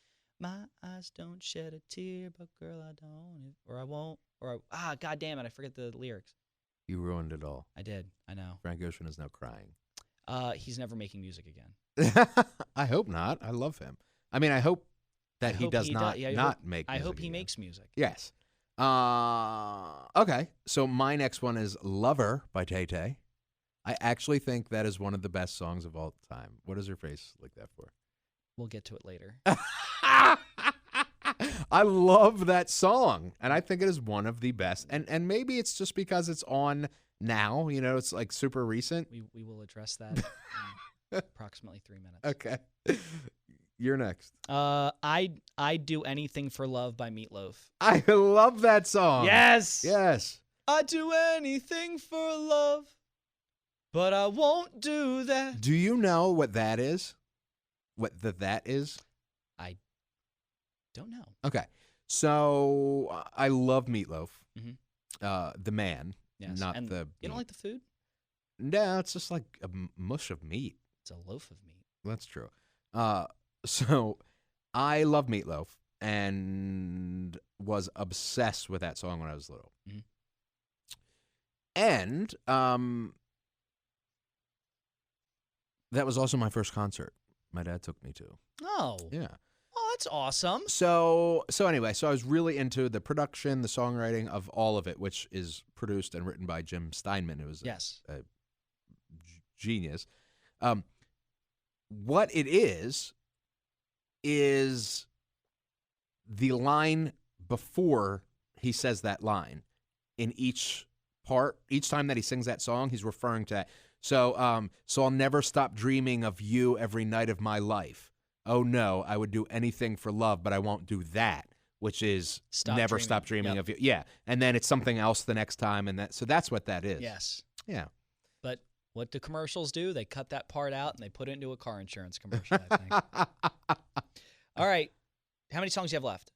My eyes don't shed a tear, but girl, I don't, or I won't, God damn it, I forget the lyrics. You ruined it all. I did. I know. Frank Ocean is now crying. He's never making music again. I hope not. I love him. I mean, I hope that I he hope does he not does- yeah, I not hope- make. I hope music he again. makes music. Yes. Okay. So my next one is "Lover" by Tay Tay. I actually think that is one of the best songs of all time. What is her face like that for? We'll get to it later. I love that song, and I think it is one of the best. And maybe it's just because it's on now. You know, it's like super recent. We will address that in approximately 3 minutes. Okay. You're next. I'd Do Anything for Love by Meatloaf. I love that song. Yes. Yes. I'd do anything for love, but I won't do that. Do you know what that is? What that is? I don't know. Okay. So I love Meatloaf. Mhm. The man, Yes. not and the. You don't like the food? No, it's just like a mush of meat. It's a loaf of meat. That's true. So I love Meatloaf and was obsessed with that song when I was little. Mhm. And that was also my first concert. My dad took me to. Oh. Yeah. Oh, that's awesome. So anyway, so I was really into the production, the songwriting of all of it, which is produced and written by Jim Steinman, who was Yes. a genius. What it is the line before he says that line in each part. Each time that he sings that song, he's referring to that. So I'll never stop dreaming of you every night of my life. Oh no, I would do anything for love, but I won't do that, which is never stop dreaming of you. Yeah, and then it's something else the next time, and so that's what that is. Yes. Yeah. But what do commercials do? They cut that part out and they put it into a car insurance commercial, I think. All right. How many songs do you have left?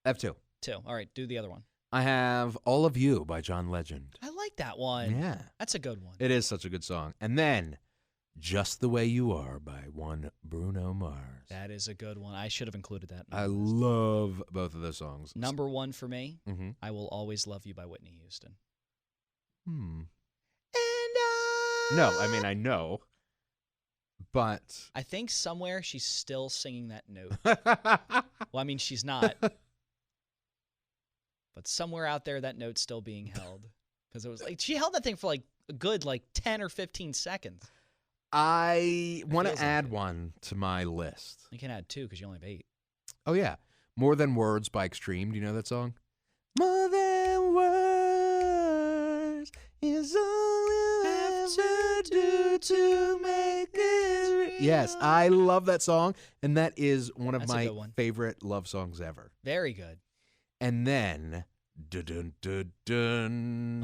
I have 2. 2. All right. Do the other one. I have All of You by John Legend. I like that one. Yeah. That's a good one. It is such a good song. And then Just the Way You Are by one Bruno Mars. That is a good one. I should have included that. In my I list. love both of those songs. Number 1 for me, Mm-hmm. I Will Always Love You by Whitney Houston. Hmm. And No, I mean, I know. But I think somewhere she's still singing that note. Well, I mean, she's not. But somewhere out there, that note's still being held. Because it was like, she held that thing for like a good 10 or 15 seconds. I want to add one to my list. You can add 2 because you only have 8. Oh, yeah. More Than Words by Extreme. Do you know that song? More than words is all you have to do to make it real. Yes, I love that song, and that is one of my favorite love songs ever. Very good. And then, dun dun dun dun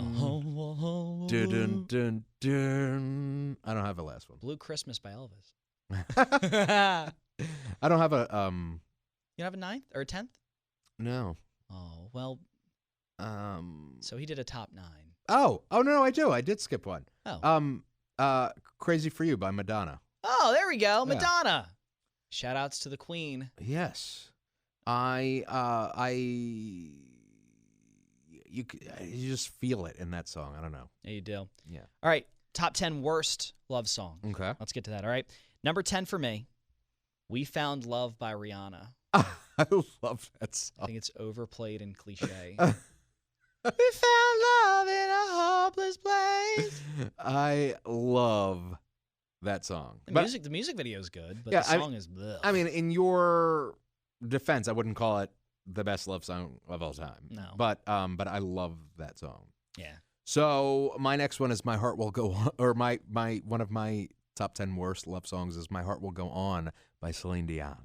dun dun. I don't have a last one. Blue Christmas by Elvis. I don't have a You don't have a 9th or a 10th? No. Oh well. So he did a top 9. Oh no, I do. I did skip one. Oh. Crazy for You by Madonna. Oh, there we go, Yeah. Madonna. Shout outs to the Queen. Yes. You just feel it in that song. I don't know. Yeah, you do. Yeah. All right, top 10 worst love song. Okay. Let's get to that. All right. Number 10 for me, We Found Love by Rihanna. I love that song. I think it's overplayed and cliche. We found love in a hopeless place. I love that song. The music video is good, but Yeah, the song is bleh. I mean, in your defense, I wouldn't call it the best love song of all time. No. But I love that song. Yeah. So my next one is My Heart Will Go On, or my one of my top 10 worst love songs is My Heart Will Go On by Celine Dion.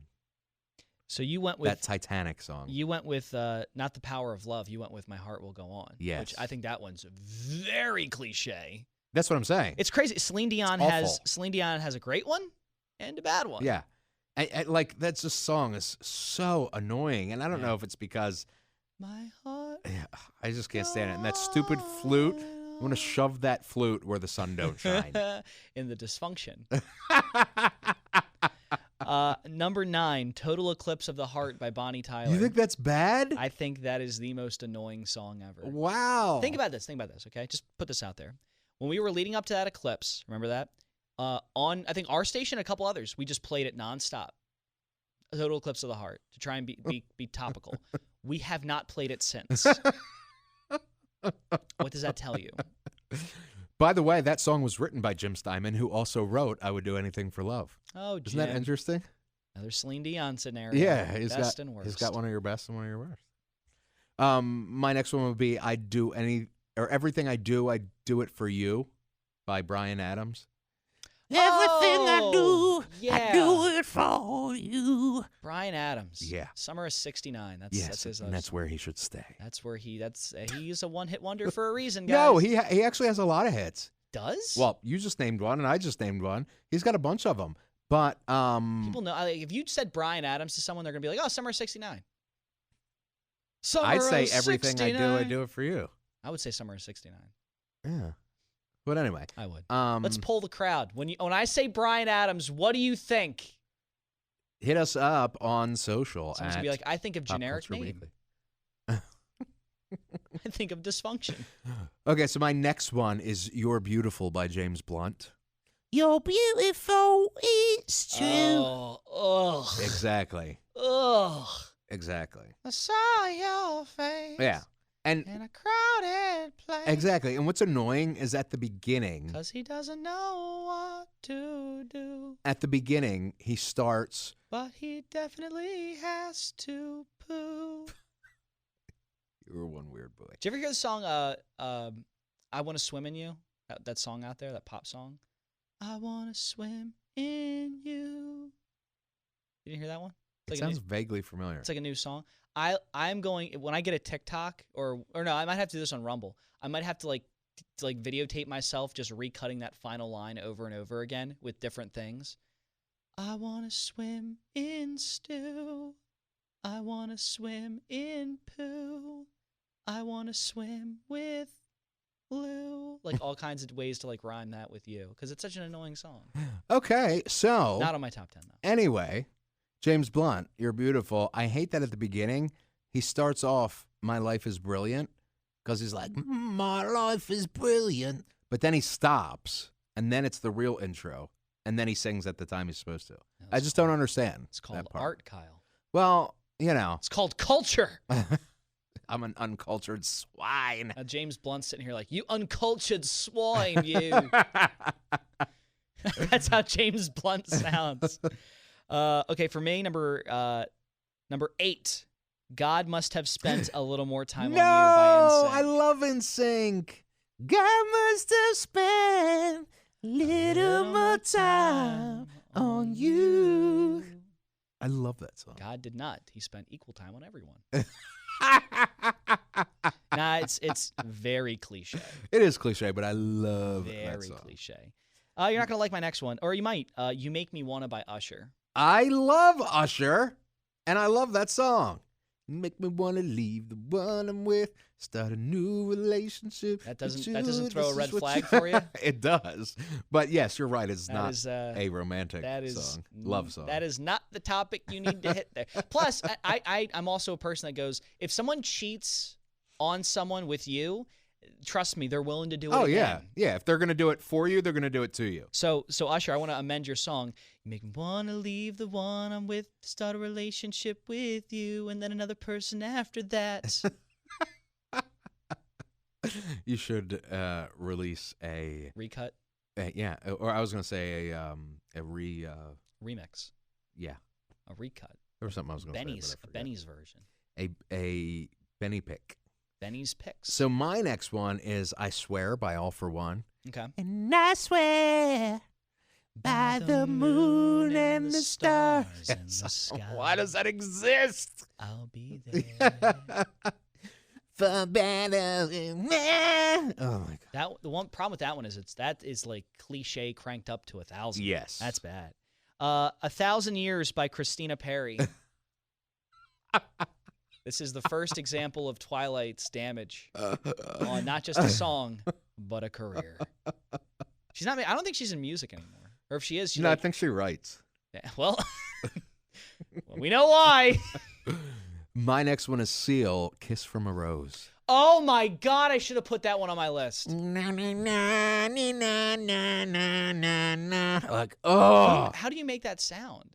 So you went with that Titanic song. You went with not The Power of Love. You went with My Heart Will Go On. Yes. Which I think that one's very cliche. That's what I'm saying. It's crazy. Celine Dion has a great one and a bad one. Yeah. Like that's just song is so annoying, and I don't know if it's because my heart. Yeah, I just can't stand it. And that stupid flute. I'm gonna shove that flute where the sun don't shine. In the dysfunction. Number 9, Total Eclipse of the Heart by Bonnie Tyler. You think that's bad? I think that is the most annoying song ever. Wow. Think about this, okay? Just put this out there. When we were leading up to that eclipse, remember that? On, I think, our station and a couple others, we just played it nonstop. A Total Eclipse of the Heart to try and be topical. We have not played it since. What does that tell you? By the way, that song was written by Jim Steinman, who also wrote I Would Do Anything for Love. Oh, Jim. Isn't that interesting? Another Celine Dion scenario. Yeah, he's got one of your best and one of your worst. My next one would be Everything I Do It For You by Bryan Adams. Everything I do, I do it for you. Bryan Adams. Yeah. Summer of '69. That's his. And that's where he should stay. He's a one-hit wonder for a reason, guys. No, he actually has a lot of hits. Does? Well, you just named one, and I just named one. He's got a bunch of them. But people know. If you said Bryan Adams to someone, they're gonna be like, "Oh, Summer of '69." I'd say Everything I Do It For You. I would say Summer of '69. Yeah. But anyway, I would. Let's poll the crowd. When I say Bryan Adams, what do you think? Hit us up on social. Someone's gonna be like, I think of generic name. I think of dysfunction. Okay, so my next one is You're Beautiful by James Blunt. You're beautiful, it's true. Oh, ugh. Exactly. Ugh. Exactly. I saw your face. Yeah. And in a crowded place. Exactly. And what's annoying is at the beginning. Because he doesn't know what to do. At the beginning, he starts. But he definitely has to poo. You were one weird boy. Did you ever hear the song, I Want to Swim in You? That song out there, that pop song? I want to swim in you. You didn't hear that one? It sounds vaguely familiar. It's like a new song. I'm going, when I get a TikTok or no, I might have to do this on Rumble. I might have to like videotape myself just recutting that final line over and over again with different things. I want to swim in stew. I want to swim in poo. I want to swim with Lou. Like all kinds of ways to like rhyme that with you because it's such an annoying song. Okay, so. Not on my top 10 though. Anyway. James Blunt, You're Beautiful. I hate that at the beginning, he starts off, My Life Is Brilliant, because he's like, my life is brilliant. But then he stops, and then it's the real intro. and then he sings at the time he's supposed to. No, I just don't understand. It's called that part. art, Kyle. Well, you know, It's called culture. I'm an uncultured swine. James Blunt's sitting here like, you uncultured swine, you. That's how James Blunt sounds. Okay, for me, number 8. God must have spent a little more time on you by NSYNC. I love NSYNC. God must have spent a little more time on you. I love that song. God did not. He spent equal time on everyone. Nah, it's very cliche. It is cliche, but I love that Very song. cliche. You're not going to like my next one. Or you might. You Make Me Wanna by Usher. I love Usher, and I love that song. Make me want to leave the one I'm with, start a new relationship. That doesn't throw a red flag for you? It does. But yes, you're right. It's That not is, a romantic song. Love song. That is not the topic you need to hit there. Plus, I'm also a person that goes, if someone cheats on someone with you, trust me, they're willing to do it again. Yeah. Yeah. If they're going to do it for you, they're going to do it to you. So Usher, I want to amend your song. You make me want to leave the one I'm with, start a relationship with you, and then another person after that. You should release a Recut? yeah, or I was going to say a Remix. Yeah. A recut. There was something I was going to say. Benny's version. A Benny pick. Benny's picks. So my next one is I Swear by All For One. Okay. And I swear by the moon and the stars in the sky. Why does that exist? I'll be there. For better. Oh my God. The one problem with that one is that is like cliche cranked up to 1,000. Yes. That's bad. 1,000 Years by Christina Perri. This is the first example of Twilight's damage on not just a song, but a career. She's not. I don't think she's in music anymore. Or if she is, she's I think she writes. Yeah, well, we know why. My next one is Seal, Kiss from a Rose. Oh my God! I should have put that one on my list. Like, oh. How do you make that sound?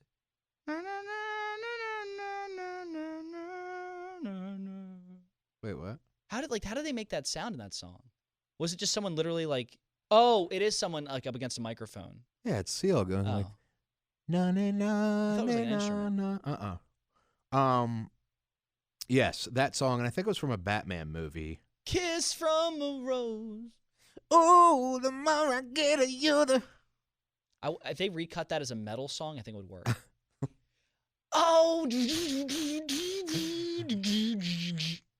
Wait, what? How did they make that sound in that song? Was it just someone literally like? Oh, it is someone like up against a microphone. Yeah, it's Seal going like, na na na. I thought it was like an instrument. Yes, that song, and I think it was from a Batman movie. Kiss from a Rose. Oh, the more I get of you, the. If they recut that as a metal song, I think it would work. Oh.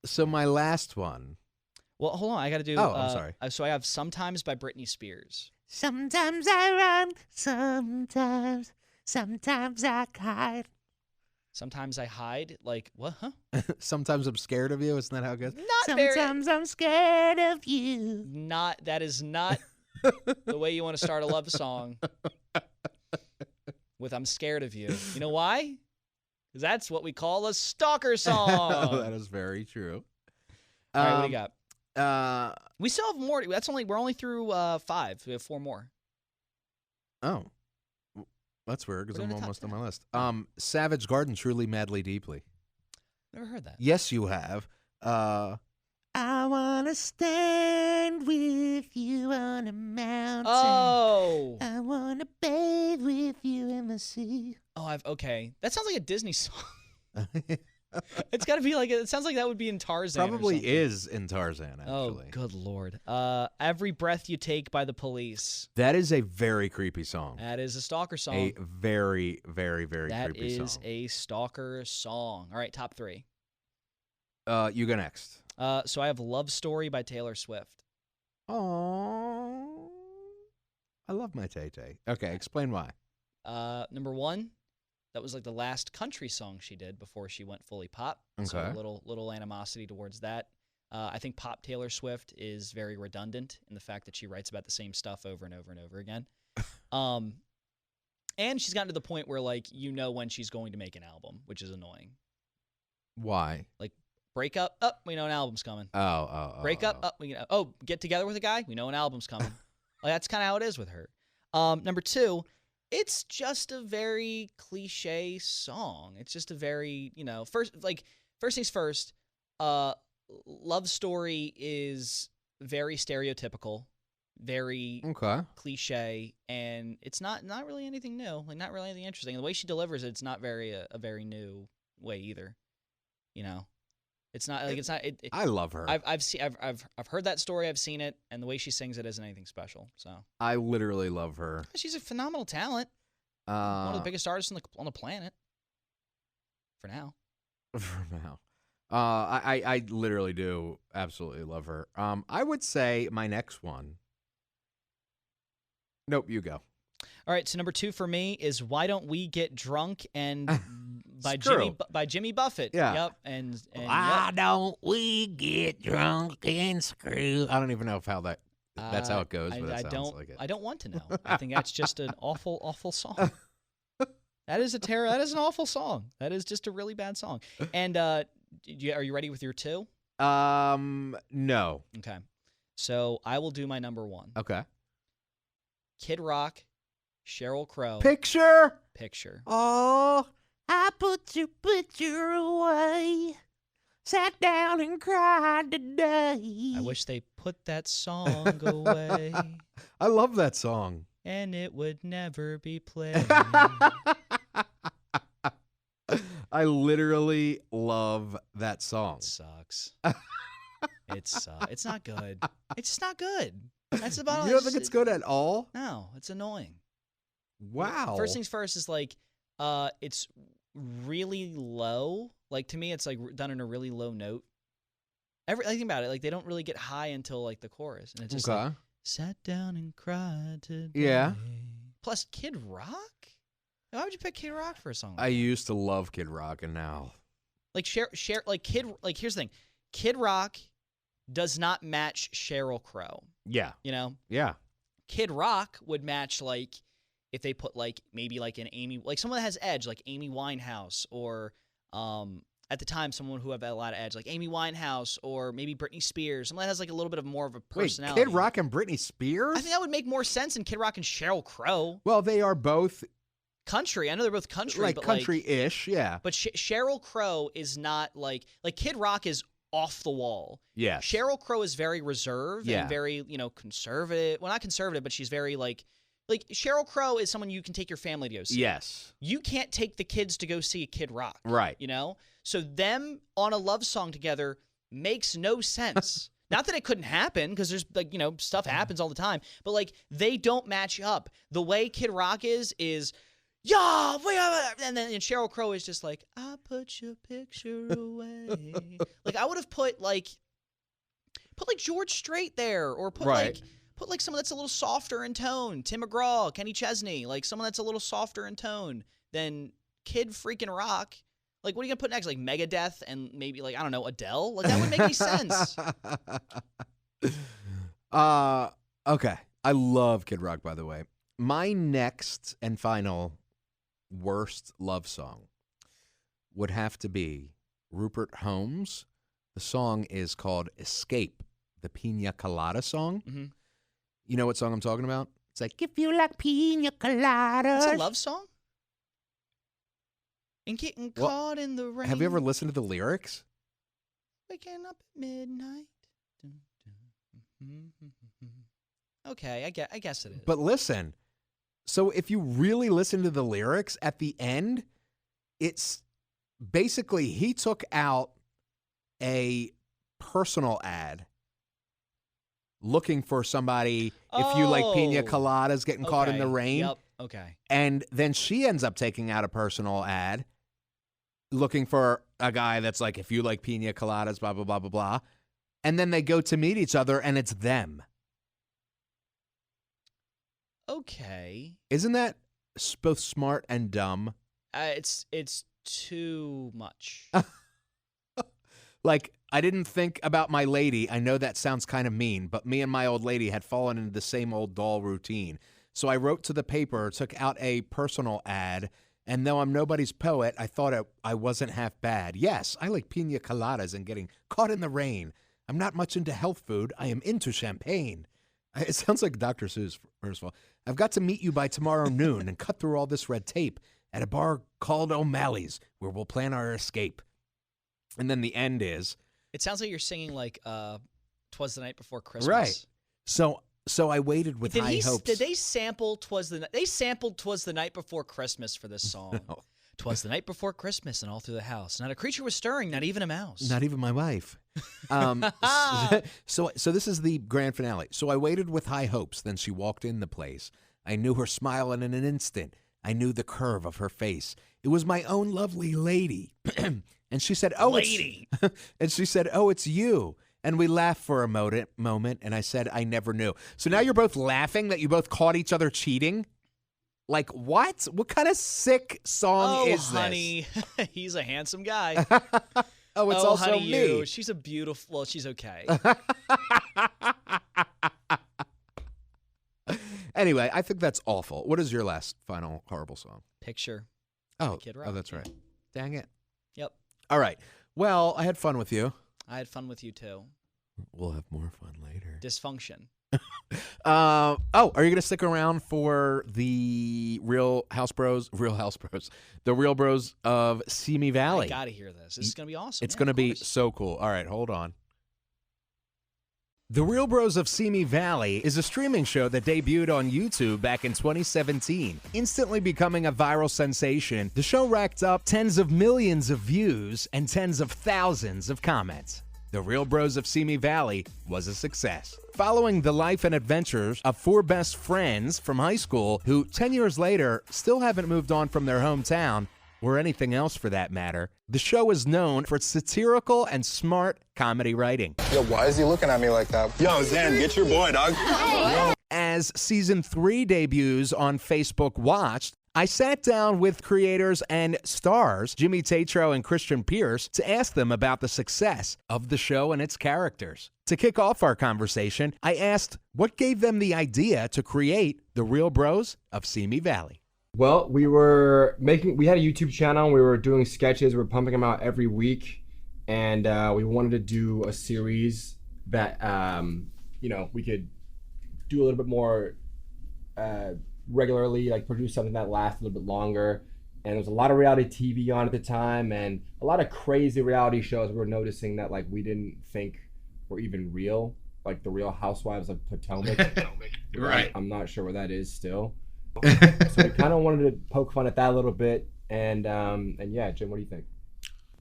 So my last one. Well, hold on. I got to do. Oh, I'm sorry. So I have Sometimes by Britney Spears. Sometimes I run, sometimes I hide. Sometimes I hide. Like, what? Huh? Sometimes I'm scared of you. Isn't that how it goes? Sometimes I'm scared of you. That is not the way you want to start a love song. With I'm scared of you. You know why? Because that's what we call a stalker song. That is very true. All right, what do you got? We still have more. We're only through 5. We have 4 more. Oh, that's weird because We're I'm in the top almost on 10. my list. Savage Garden, Truly, Madly, Deeply. Never heard that. Yes, you have. I wanna stand with you on a mountain. Oh. I wanna bathe with you in the sea. Oh, okay. That sounds like a Disney song. It's got to be like, it sounds like that would be in Tarzan. Probably is in Tarzan, actually. Oh, good Lord. Every Breath You Take by The Police. That is a very creepy song. That is a stalker song. A very, very, very creepy song. That is a stalker song. All right, top 3. You go next. So I have Love Story by Taylor Swift. Oh, I love my Tay-Tay. Okay, explain why. Number 1, that was like the last country song she did before she went fully pop. Okay. So a little animosity towards that. I think pop Taylor Swift is very redundant in the fact that she writes about the same stuff over and over and over again. And she's gotten to the point where, like, you know when she's going to make an album, which is annoying. Why? Like, break up, we know an album's coming. Oh. Break up, get together with a guy, we know an album's coming. Like, that's kind of how it is with her. Number 2, It's just a very cliche song. It's just a very, first things first, love story is very stereotypical, very Okay. cliche, and it's not really anything new, like not really anything interesting. And the way she delivers it, it's not a very new way either. It's not like I love her. I've heard that story, I've seen it, and the way she sings it isn't anything special. So I literally love her. she's a phenomenal talent. One of the biggest artists on the planet. For now. For now. I literally do absolutely love her. I would say my next one. Nope, you go. All right, so number 2 for me is "Why Don't We Get Drunk" and by Screw. Jimmy Buffett. Yeah. Yep. And Why don't we get drunk and screw? I don't even know that's how it goes, but it sounds like it. I don't want to know. I think that's just an awful, awful song. That is an awful song. That is just a really bad song. And are you ready with your 2? No. Okay. So I will do my number 1. Okay. Kid Rock, Sheryl Crow. Picture. Oh, I put your picture away. Sat down and cried today. I wish they put that song away. I love that song. And it would never be played. I literally love that song. It sucks. It's not good. It's just not good. That's about. You don't think it's good at all? No, it's annoying. Wow. First things first is like, it's really low. Like to me, it's like done in a really low note. I think about it, like they don't really get high until like the chorus, and it's just like, sat down and cried today. Yeah. Plus, Kid Rock. Why would you pick Kid Rock for a song? I used to love Kid Rock, and now, like here's the thing, Kid Rock does not match Sheryl Crow. Yeah. Yeah. Kid Rock would match like if they put like maybe like an Amy, like someone that has edge, like Amy Winehouse, or at the time someone who had a lot of edge, like Amy Winehouse, or maybe Britney Spears, someone that has like a little bit of more of a personality. Wait, Kid Rock and Britney Spears? I think that would make more sense than Kid Rock and Sheryl Crow. Well, they are both country. I know they're both country, like but country-ish, yeah. But Sheryl Crow is not like Kid Rock is off the wall. Yeah. Sheryl Crow is very reserved Yeah. and very, conservative. Well, not conservative, but she's very like Sheryl Crow is someone you can take your family to go see. Yes. You can't take the kids to go see Kid Rock. Right. So them on a love song together makes no sense. Not that it couldn't happen, because there's like, stuff happens all the time, but like they don't match up. The way Kid Rock is yeah, and then Sheryl Crow is just like, I put your picture away. Like I would have put like George Strait there, or put like someone that's a little softer in tone, Tim McGraw, Kenny Chesney, like someone that's a little softer in tone than Kid freaking Rock. Like what are you gonna put next? Like Megadeth and maybe like I don't know, Adele? Like that wouldn't make any sense. Okay. I love Kid Rock, by the way. My next and final worst love song would have to be Rupert Holmes. The song is called Escape, the Pina Colada song. Mm-hmm. You know what song I'm talking about? It's like, if you like pina coladas. It's a love song? And getting caught in the rain. Have you ever listened to the lyrics? Waking up at midnight. Okay, I guess it is. But listen, so if you really listen to the lyrics at the end, it's basically he took out a personal ad looking for somebody if you like pina coladas getting caught in the rain. Yep. Okay. And then she ends up taking out a personal ad looking for a guy that's like, if you like pina coladas, blah, blah, blah, blah, blah. And then they go to meet each other and it's them. Okay. Isn't that both smart and dumb? It's too much. Like, I didn't think about my lady. I know that sounds kind of mean, but me and my old lady had fallen into the same old doll routine. So I wrote to the paper, took out a personal ad, and though I'm nobody's poet, I thought I wasn't half bad. Yes, I like pina coladas and getting caught in the rain. I'm not much into health food. I am into champagne. It sounds like Dr. Seuss, first of all. I've got to meet you by tomorrow noon and cut through all this red tape at a bar called O'Malley's, where we'll plan our escape. And then the end is... It sounds like you're singing like 'Twas the Night Before Christmas. Right. So I waited with high hopes. Did they sample They sampled 'Twas the Night Before Christmas for this song. No. 'Twas the night before Christmas, and all through the house, not a creature was stirring, not even a mouse. Not even my wife. So this is the grand finale. So I waited with high hopes. Then she walked in the place. I knew her smile in an instant. I knew the curve of her face. It was my own lovely lady. And she said, "Oh, lady." And she said, "Oh, it's you." And we laughed for a moment. And I said, "I never knew." So now you're both laughing that you both caught each other cheating. Like, what? What kind of sick song is honey. This? He's a handsome guy. Oh, it's also honey, me. You. She's a beautiful... Well, she's okay. Anyway, I think that's awful. What is your last final horrible song? Picture. Oh, Kid Rock. oh, that's right. Dang it. Yep. All right. Well, I had fun with you. I had fun with you, too. We'll have more fun later. Dysfunction. Are you going to stick around for the the Real Bros of Simi Valley? I got to hear this. This is going to be awesome. It's going to be so cool. All right, hold on. The Real Bros of Simi Valley is a streaming show that debuted on YouTube back in 2017. Instantly becoming a viral sensation, the show racked up tens of millions of views and tens of thousands of comments. The Real Bros of Simi Valley was a success. Following the life and adventures of four best friends from high school who 10 years later still haven't moved on from their hometown, or anything else for that matter, the show is known for its satirical and smart comedy writing. Yo, why is he looking at me like that? Yo, Zan, get your boy, dog. As Season 3 debuts on Facebook Watched, I sat down with creators and stars Jimmy Tatro and Christian Pierce to ask them about the success of the show and its characters. To kick off our conversation, I asked what gave them the idea to create the Real Bros of Simi Valley. Well, we had a YouTube channel. We were doing sketches. We were pumping them out every week. And we wanted to do a series that, we could do a little bit more regularly, like produce something that lasts a little bit longer. And there was a lot of reality TV on at the time and a lot of crazy reality shows we were noticing that like we didn't think were even real, like the Real Housewives of Potomac. Right. I'm not sure where that is still. So we kind of wanted to poke fun at that a little bit. And yeah, Jim, what do you think?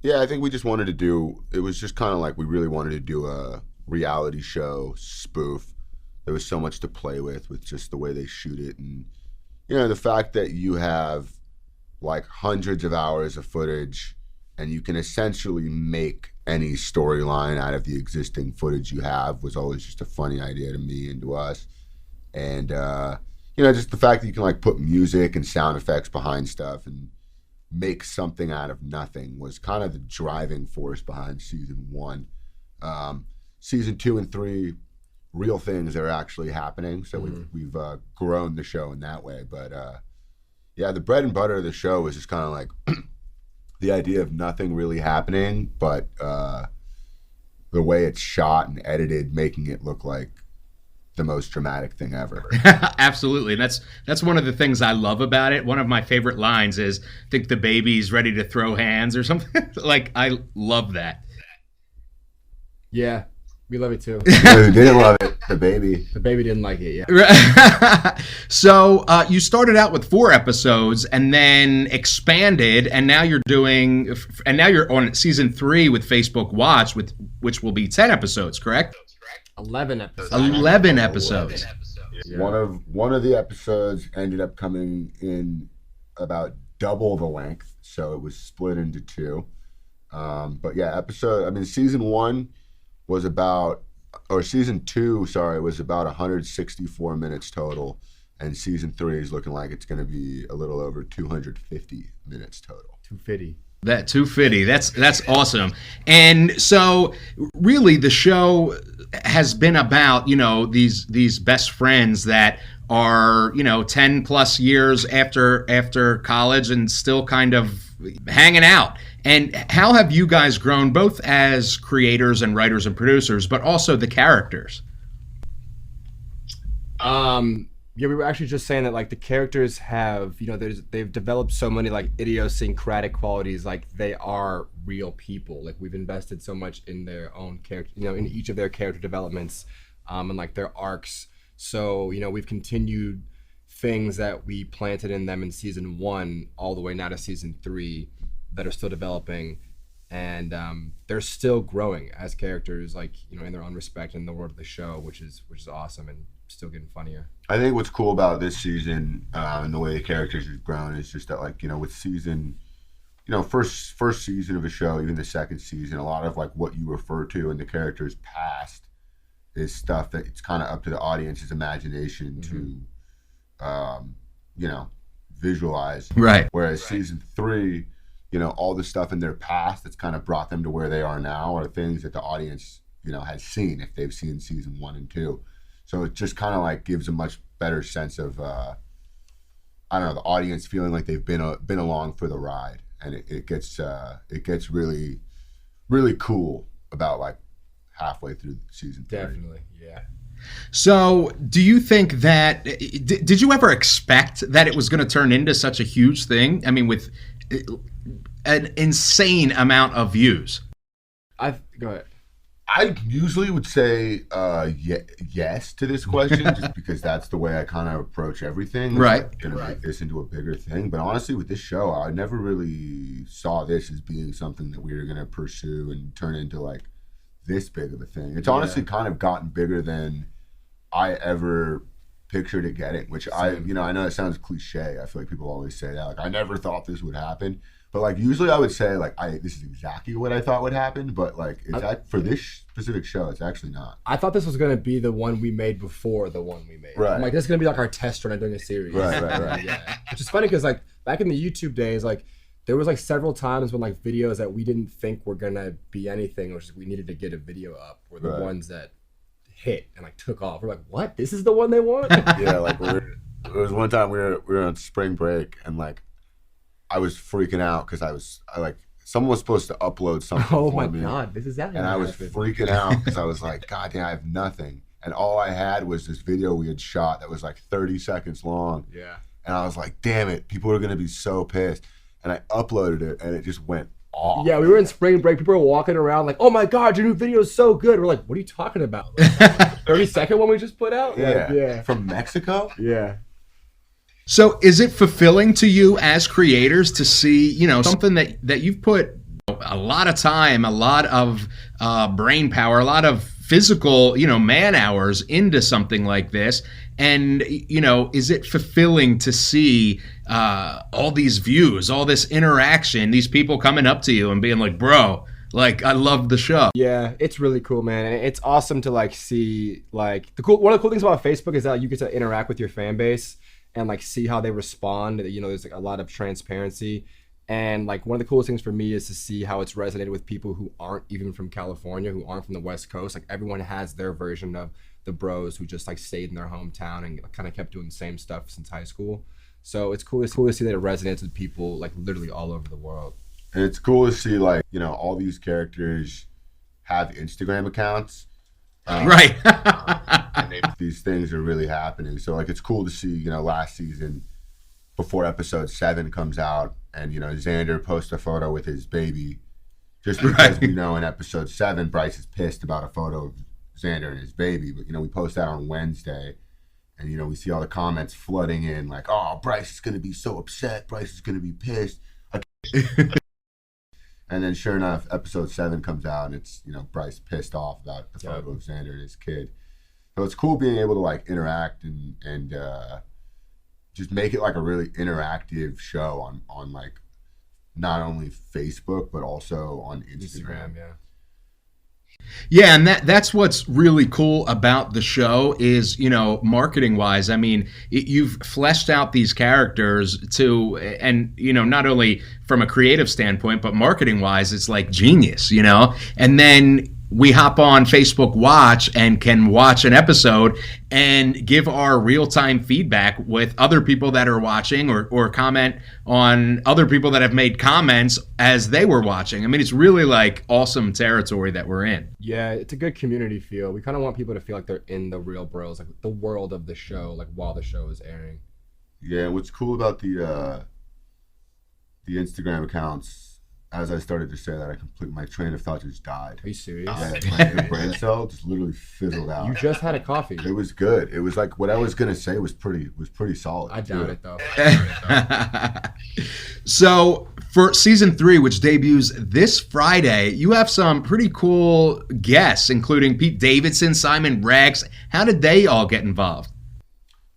Yeah, I think we just wanted to do, it was just kind of like we really wanted to do a reality show spoof. There was so much to play with just the way they shoot it. And, the fact that you have like hundreds of hours of footage and you can essentially make any storyline out of the existing footage you have was always just a funny idea to me and to us. And, just the fact that you can like put music and sound effects behind stuff and make something out of nothing was kind of the driving force behind Season 1. Season 2 and 3, real things that are actually happening. So we've grown the show in that way. But the bread and butter of the show was just kind of like the idea of nothing really happening, but the way it's shot and edited, making it look like the most dramatic thing ever. Absolutely. And that's one of the things I love about it. One of my favorite lines is, I think the baby's ready to throw hands or something. Like, I love that. Yeah, we love it too. Who didn't love it? The baby. The baby didn't like it, yeah. So you started out with 4 episodes and then expanded, and now you're on Season 3 with Facebook Watch, which will be 10 episodes, correct? 11 episodes. 11 episodes. Yeah. One of the episodes ended up coming in about double the length, so it was split into 2. But yeah, Season 1 was Season 2 was about 164 minutes total, and Season 3 is looking like it's going to be a little over 250 minutes total. 250. That 250. That's awesome. And so really the show has been about, these best friends that are, 10 plus years after college and still kind of hanging out. And how have you guys grown both as creators and writers and producers, but also the characters? Yeah, we were actually just saying that like the characters have, they've developed so many like idiosyncratic qualities. Like they are real people. Like we've invested so much in their own character, in each of their character developments, and like their arcs. So we've continued things that we planted in them in season 1 all the way now to season 3 that are still developing, and they're still growing as characters, like in their own respect in the world of the show, which is awesome and still getting funnier. I think what's cool about this season and the way the characters have grown is just that, like, with season, first season of a show, even the second season, a lot of like what you refer to in the characters' past is stuff that it's kind of up to the audience's imagination to, visualize. Right. Whereas season 3, all the stuff in their past that's kind of brought them to where they are now are things that the audience, has seen if they've seen season 1 and 2. So it just kind of like gives a much better sense of, the audience feeling like they've been along for the ride, and it gets really, really cool about like halfway through season 3. Definitely, yeah. So do you think that, did you ever expect that it was going to turn into such a huge thing? I mean, with an insane amount of views. Go ahead. I usually would say yes to this question, just because that's the way I kind of approach everything. Right. Going to make this into a bigger thing. But honestly, with this show, I never really saw this as being something that we were going to pursue and turn into like this big of a thing. It's honestly kind of gotten bigger than I ever pictured it getting, which I know it sounds cliche. I feel like people always say that. Like, I never thought this would happen. But like usually I would say like this is exactly what I thought would happen, but like for this specific show, it's actually not. I thought this was gonna be the one we made before the one we made. Right. I'm like, this is gonna be like our test run during a series. Right. Yeah. Which is funny because like back in the YouTube days, like there was like several times when like videos that we didn't think were gonna be anything, or just we needed to get a video up, were the ones that hit and like took off. We're like, what? This is the one they want? Yeah, like there was one time we were on spring break, and like I was freaking out because someone was supposed to upload something oh for my me. God, this is that. And I was freaking out because I was like, God damn, I have nothing. And all I had was this video we had shot that was like 30 seconds long. Yeah. And I was like, damn it, people are going to be so pissed. And I uploaded it, and it just went off. Yeah, we were in spring break. People were walking around like, oh my God, your new video is so good. We're like, what are you talking about? Like, 30-second one we just put out? Yeah. Like, yeah. From Mexico? Yeah. So is it fulfilling to you as creators to see, something that you've put a lot of time, a lot of brain power, a lot of physical, man hours into something like this? And, is it fulfilling to see all these views, all this interaction, these people coming up to you and being like, bro, like, I love the show. Yeah, it's really cool, man. And it's awesome to like see like one of the cool things about Facebook is that you get to interact with your fan base and like see how they respond. There's like a lot of transparency. And like one of the coolest things for me is to see how it's resonated with people who aren't even from California, who aren't from the West Coast. Like everyone has their version of the bros who just like stayed in their hometown and kind of kept doing the same stuff since high school. So it's cool to see that it resonates with people like literally all over the world. And it's cool to see like, all these characters have Instagram accounts. Right. And these things are really happening. So like it's cool to see, last season before episode 7 comes out, and Xander posts a photo with his baby, just because we know in episode 7 Bryce is pissed about a photo of Xander and his baby. But we post that on Wednesday, and we see all the comments flooding in like, oh, Bryce is gonna be so upset, Bryce is gonna be pissed. And then sure enough, episode 7 comes out, and it's, Bryce pissed off about the photo of Xander and his kid. So it's cool being able to like interact and just make it like a really interactive show on like not only Facebook but also on Instagram. Yeah, and that's what's really cool about the show is, marketing wise, I mean, you've fleshed out these characters and not only from a creative standpoint, but marketing wise, it's like genius, and then we hop on Facebook Watch and can watch an episode and give our real-time feedback with other people that are watching or comment on other people that have made comments as they were watching. I mean, it's really like awesome territory that we're in. Yeah, it's a good community feel. We kind of want people to feel like they're in the Real Bros, like the world of the show, like while the show is airing. Yeah, what's cool about the Instagram accounts, as I started to say that, my train of thought just died. Are you serious? Yeah, my brain cell just literally fizzled out. You just had a coffee. It was good. It was like what I was gonna say was pretty solid. I doubt it though. So for season 3, which debuts this Friday, you have some pretty cool guests, including Pete Davidson, Simon Rex. How did they all get involved?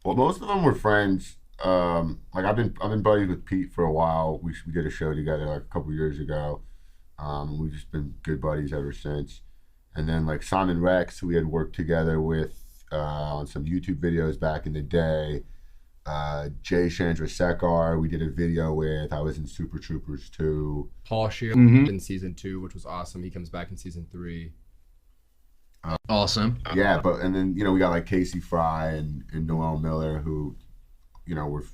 Well, most of them were friends. Like I've been buddies with Pete for a while. We did a show together like a couple years ago. We've just been good buddies ever since. And then like Simon Rex, who we had worked together with on some YouTube videos back in the day. Jay Chandrasekhar, we did a video with. I was in Super Troopers 2. Paul Shear in season 2, which was awesome. He comes back in season 3. Awesome. Yeah, and then we got like Casey Fry and Noel Miller, who were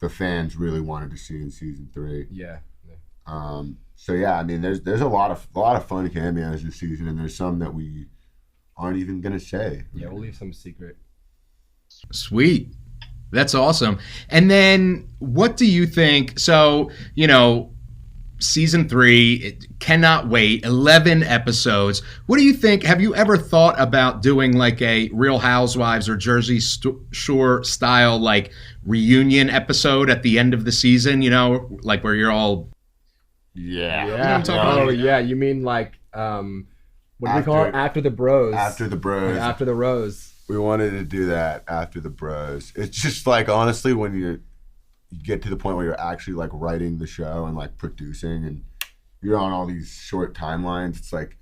the fans really wanted to see in season 3. Yeah. So yeah, I mean, there's a lot of fun cameos this season, and there's some that we aren't even gonna say. Yeah, we'll leave some secret. Sweet. That's awesome. And then what do you think? So, season 3, it cannot wait, 11 episodes. What do you think? Have you ever thought about doing like a Real Housewives or Jersey Shore style like reunion episode at the end of the season, like where you're all... Yeah. Yeah. You know what I'm talking about? Yeah. You mean like, what do we call it? After the Bros. After the Bros. Like after the Rose. We wanted to do that after the Bros. It's just like, honestly, when you get to the point where you're actually like writing the show and like producing and you're on all these short timelines, it's like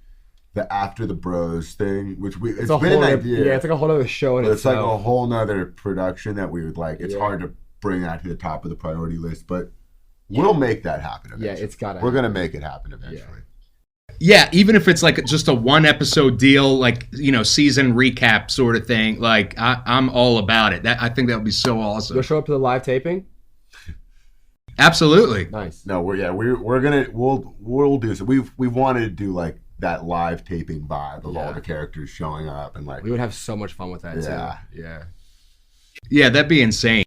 the After the Bros thing, which it's been an idea. Yeah, it's like a whole other show in itself. It's like a whole nother production that we would like. It's hard to bring that to the top of the priority list, but we'll make that happen eventually. Yeah, it's gotta We're going to make it happen eventually. Yeah, even if it's like just a 1-episode deal, like, season recap sort of thing, like I'm all about it. I think that would be so awesome. You'll show up to the live taping? Absolutely. Nice. No, we'll do so. We've wanted to do like that live taping vibe of all the characters showing up and like we would have so much fun with that too. Yeah, that'd be insane.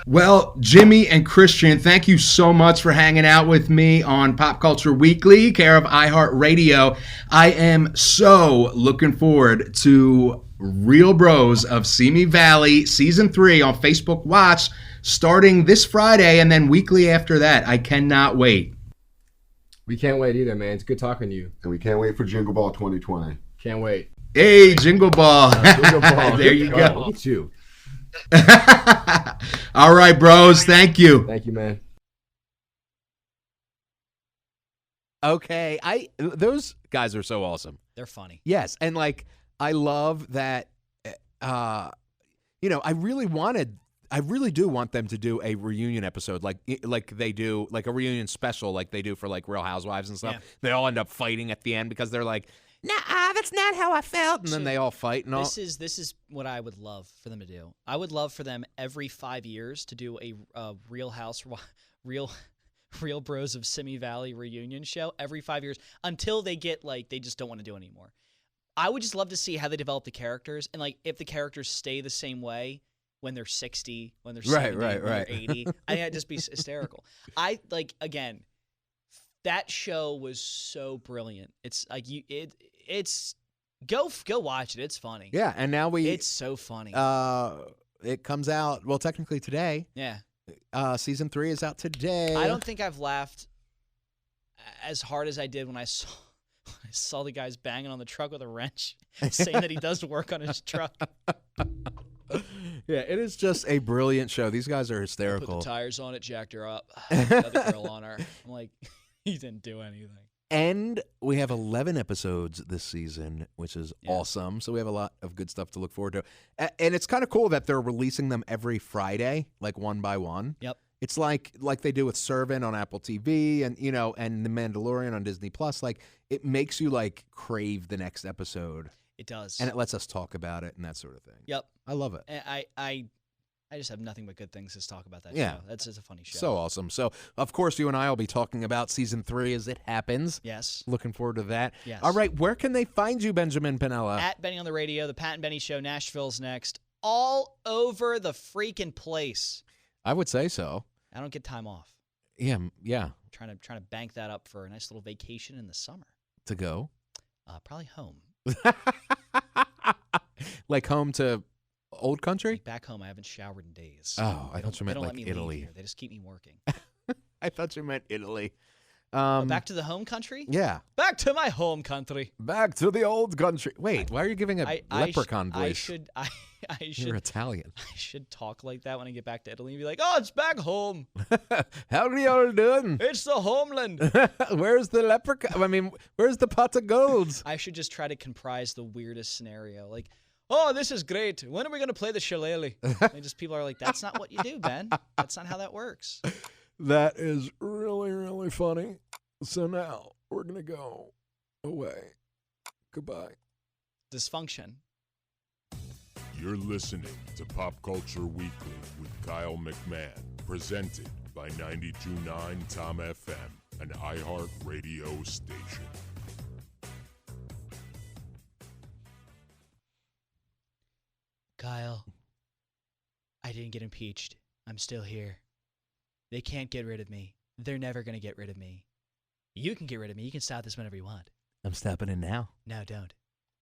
Well, Jimmy and Christian, thank you so much for hanging out with me on Pop Culture Weekly, care of iHeart Radio. I am so looking forward to Real Bros of Simi Valley Season 3 on Facebook Watch starting this Friday and then weekly after that. I cannot wait. We can't wait either, man. It's good talking to you. And we can't wait for Jingle Ball 2020. Can't wait. Hey, Jingle Ball. Jingle Ball. There you go. Look at you. All right, bros. Thank you. Thank you, man. Okay, those guys are so awesome. They're funny. Yes, and like I love that. I really do want them to do a reunion episode, like they do, like a reunion special, like they do for like Real Housewives and stuff. Yeah. They all end up fighting at the end because they're like, "Nah, that's not how I felt," and then they all fight and all. This is what I would love for them to do. I would love for them every 5 years to do a Real Bros of Simi Valley reunion show every 5 years until they get like they just don't want to do it anymore. I would just love to see how they develop the characters and like if the characters stay the same way when they're 60, when they're 70, when they're 80. I think that'd just be hysterical. Again, that show was so brilliant. It's like it's go watch it. It's funny. Yeah, and now it's so funny. It comes out technically today. Yeah. Season 3 is out today. I don't think I've laughed as hard as I did when I saw the guys banging on the truck with a wrench, saying that he does work on his truck. Yeah, it is just a brilliant show. These guys are hysterical. Put the tires on it, jacked her up, got the grill on her. I'm like, he didn't do anything. And we have 11 episodes this season, which is awesome. So we have a lot of good stuff to look forward to. And it's kind of cool that they're releasing them every Friday, like one by one. Yep. It's like they do with Servant on Apple TV and and The Mandalorian on Disney Plus. Like it makes you like crave the next episode. It does. And it lets us talk about it and that sort of thing. Yep. I love it. And I just have nothing but good things to talk about that Yeah. show. That's just a funny show. So awesome. So, of course, you and I will be talking about season 3 as it happens. Yes. Looking forward to that. Yes. All right. Where can they find you, Benjamin Panella? At Benny on the Radio, the Pat and Benny Show, Nashville's next. All over the freaking place. I would say so. I don't get time off. Yeah. I'm trying to bank that up for a nice little vacation in the summer. To go? Probably home. Like home to old country? Like back home, I haven't showered in days. Oh, I thought you They meant don't like let me Italy. leave here. They just keep me working. I thought you meant Italy. Back to the home country? Yeah. Back to my home country. Back to the old country. Wait, why are you giving a leprechaun I voice? should You're Italian. I should talk like that when I get back to Italy and be like, oh, it's back home. How are y'all doing? It's the homeland. Where's the leprechaun? I mean, where's the pot of gold? I should just try to comprise the weirdest scenario. Like, oh, this is great. When are we going to play the shillelagh? And just people are like, that's not what you do, Ben. That's not how that works. That is really, really funny. So now we're going to go away. Goodbye. Dysfunction. You're listening to Pop Culture Weekly with Kyle McMahon, presented by 92.9 Tom FM, an iHeart radio station. Kyle, I didn't get impeached. I'm still here. They can't get rid of me. They're never going to get rid of me. You can get rid of me. You can stop this whenever you want. I'm stopping it now. No, don't.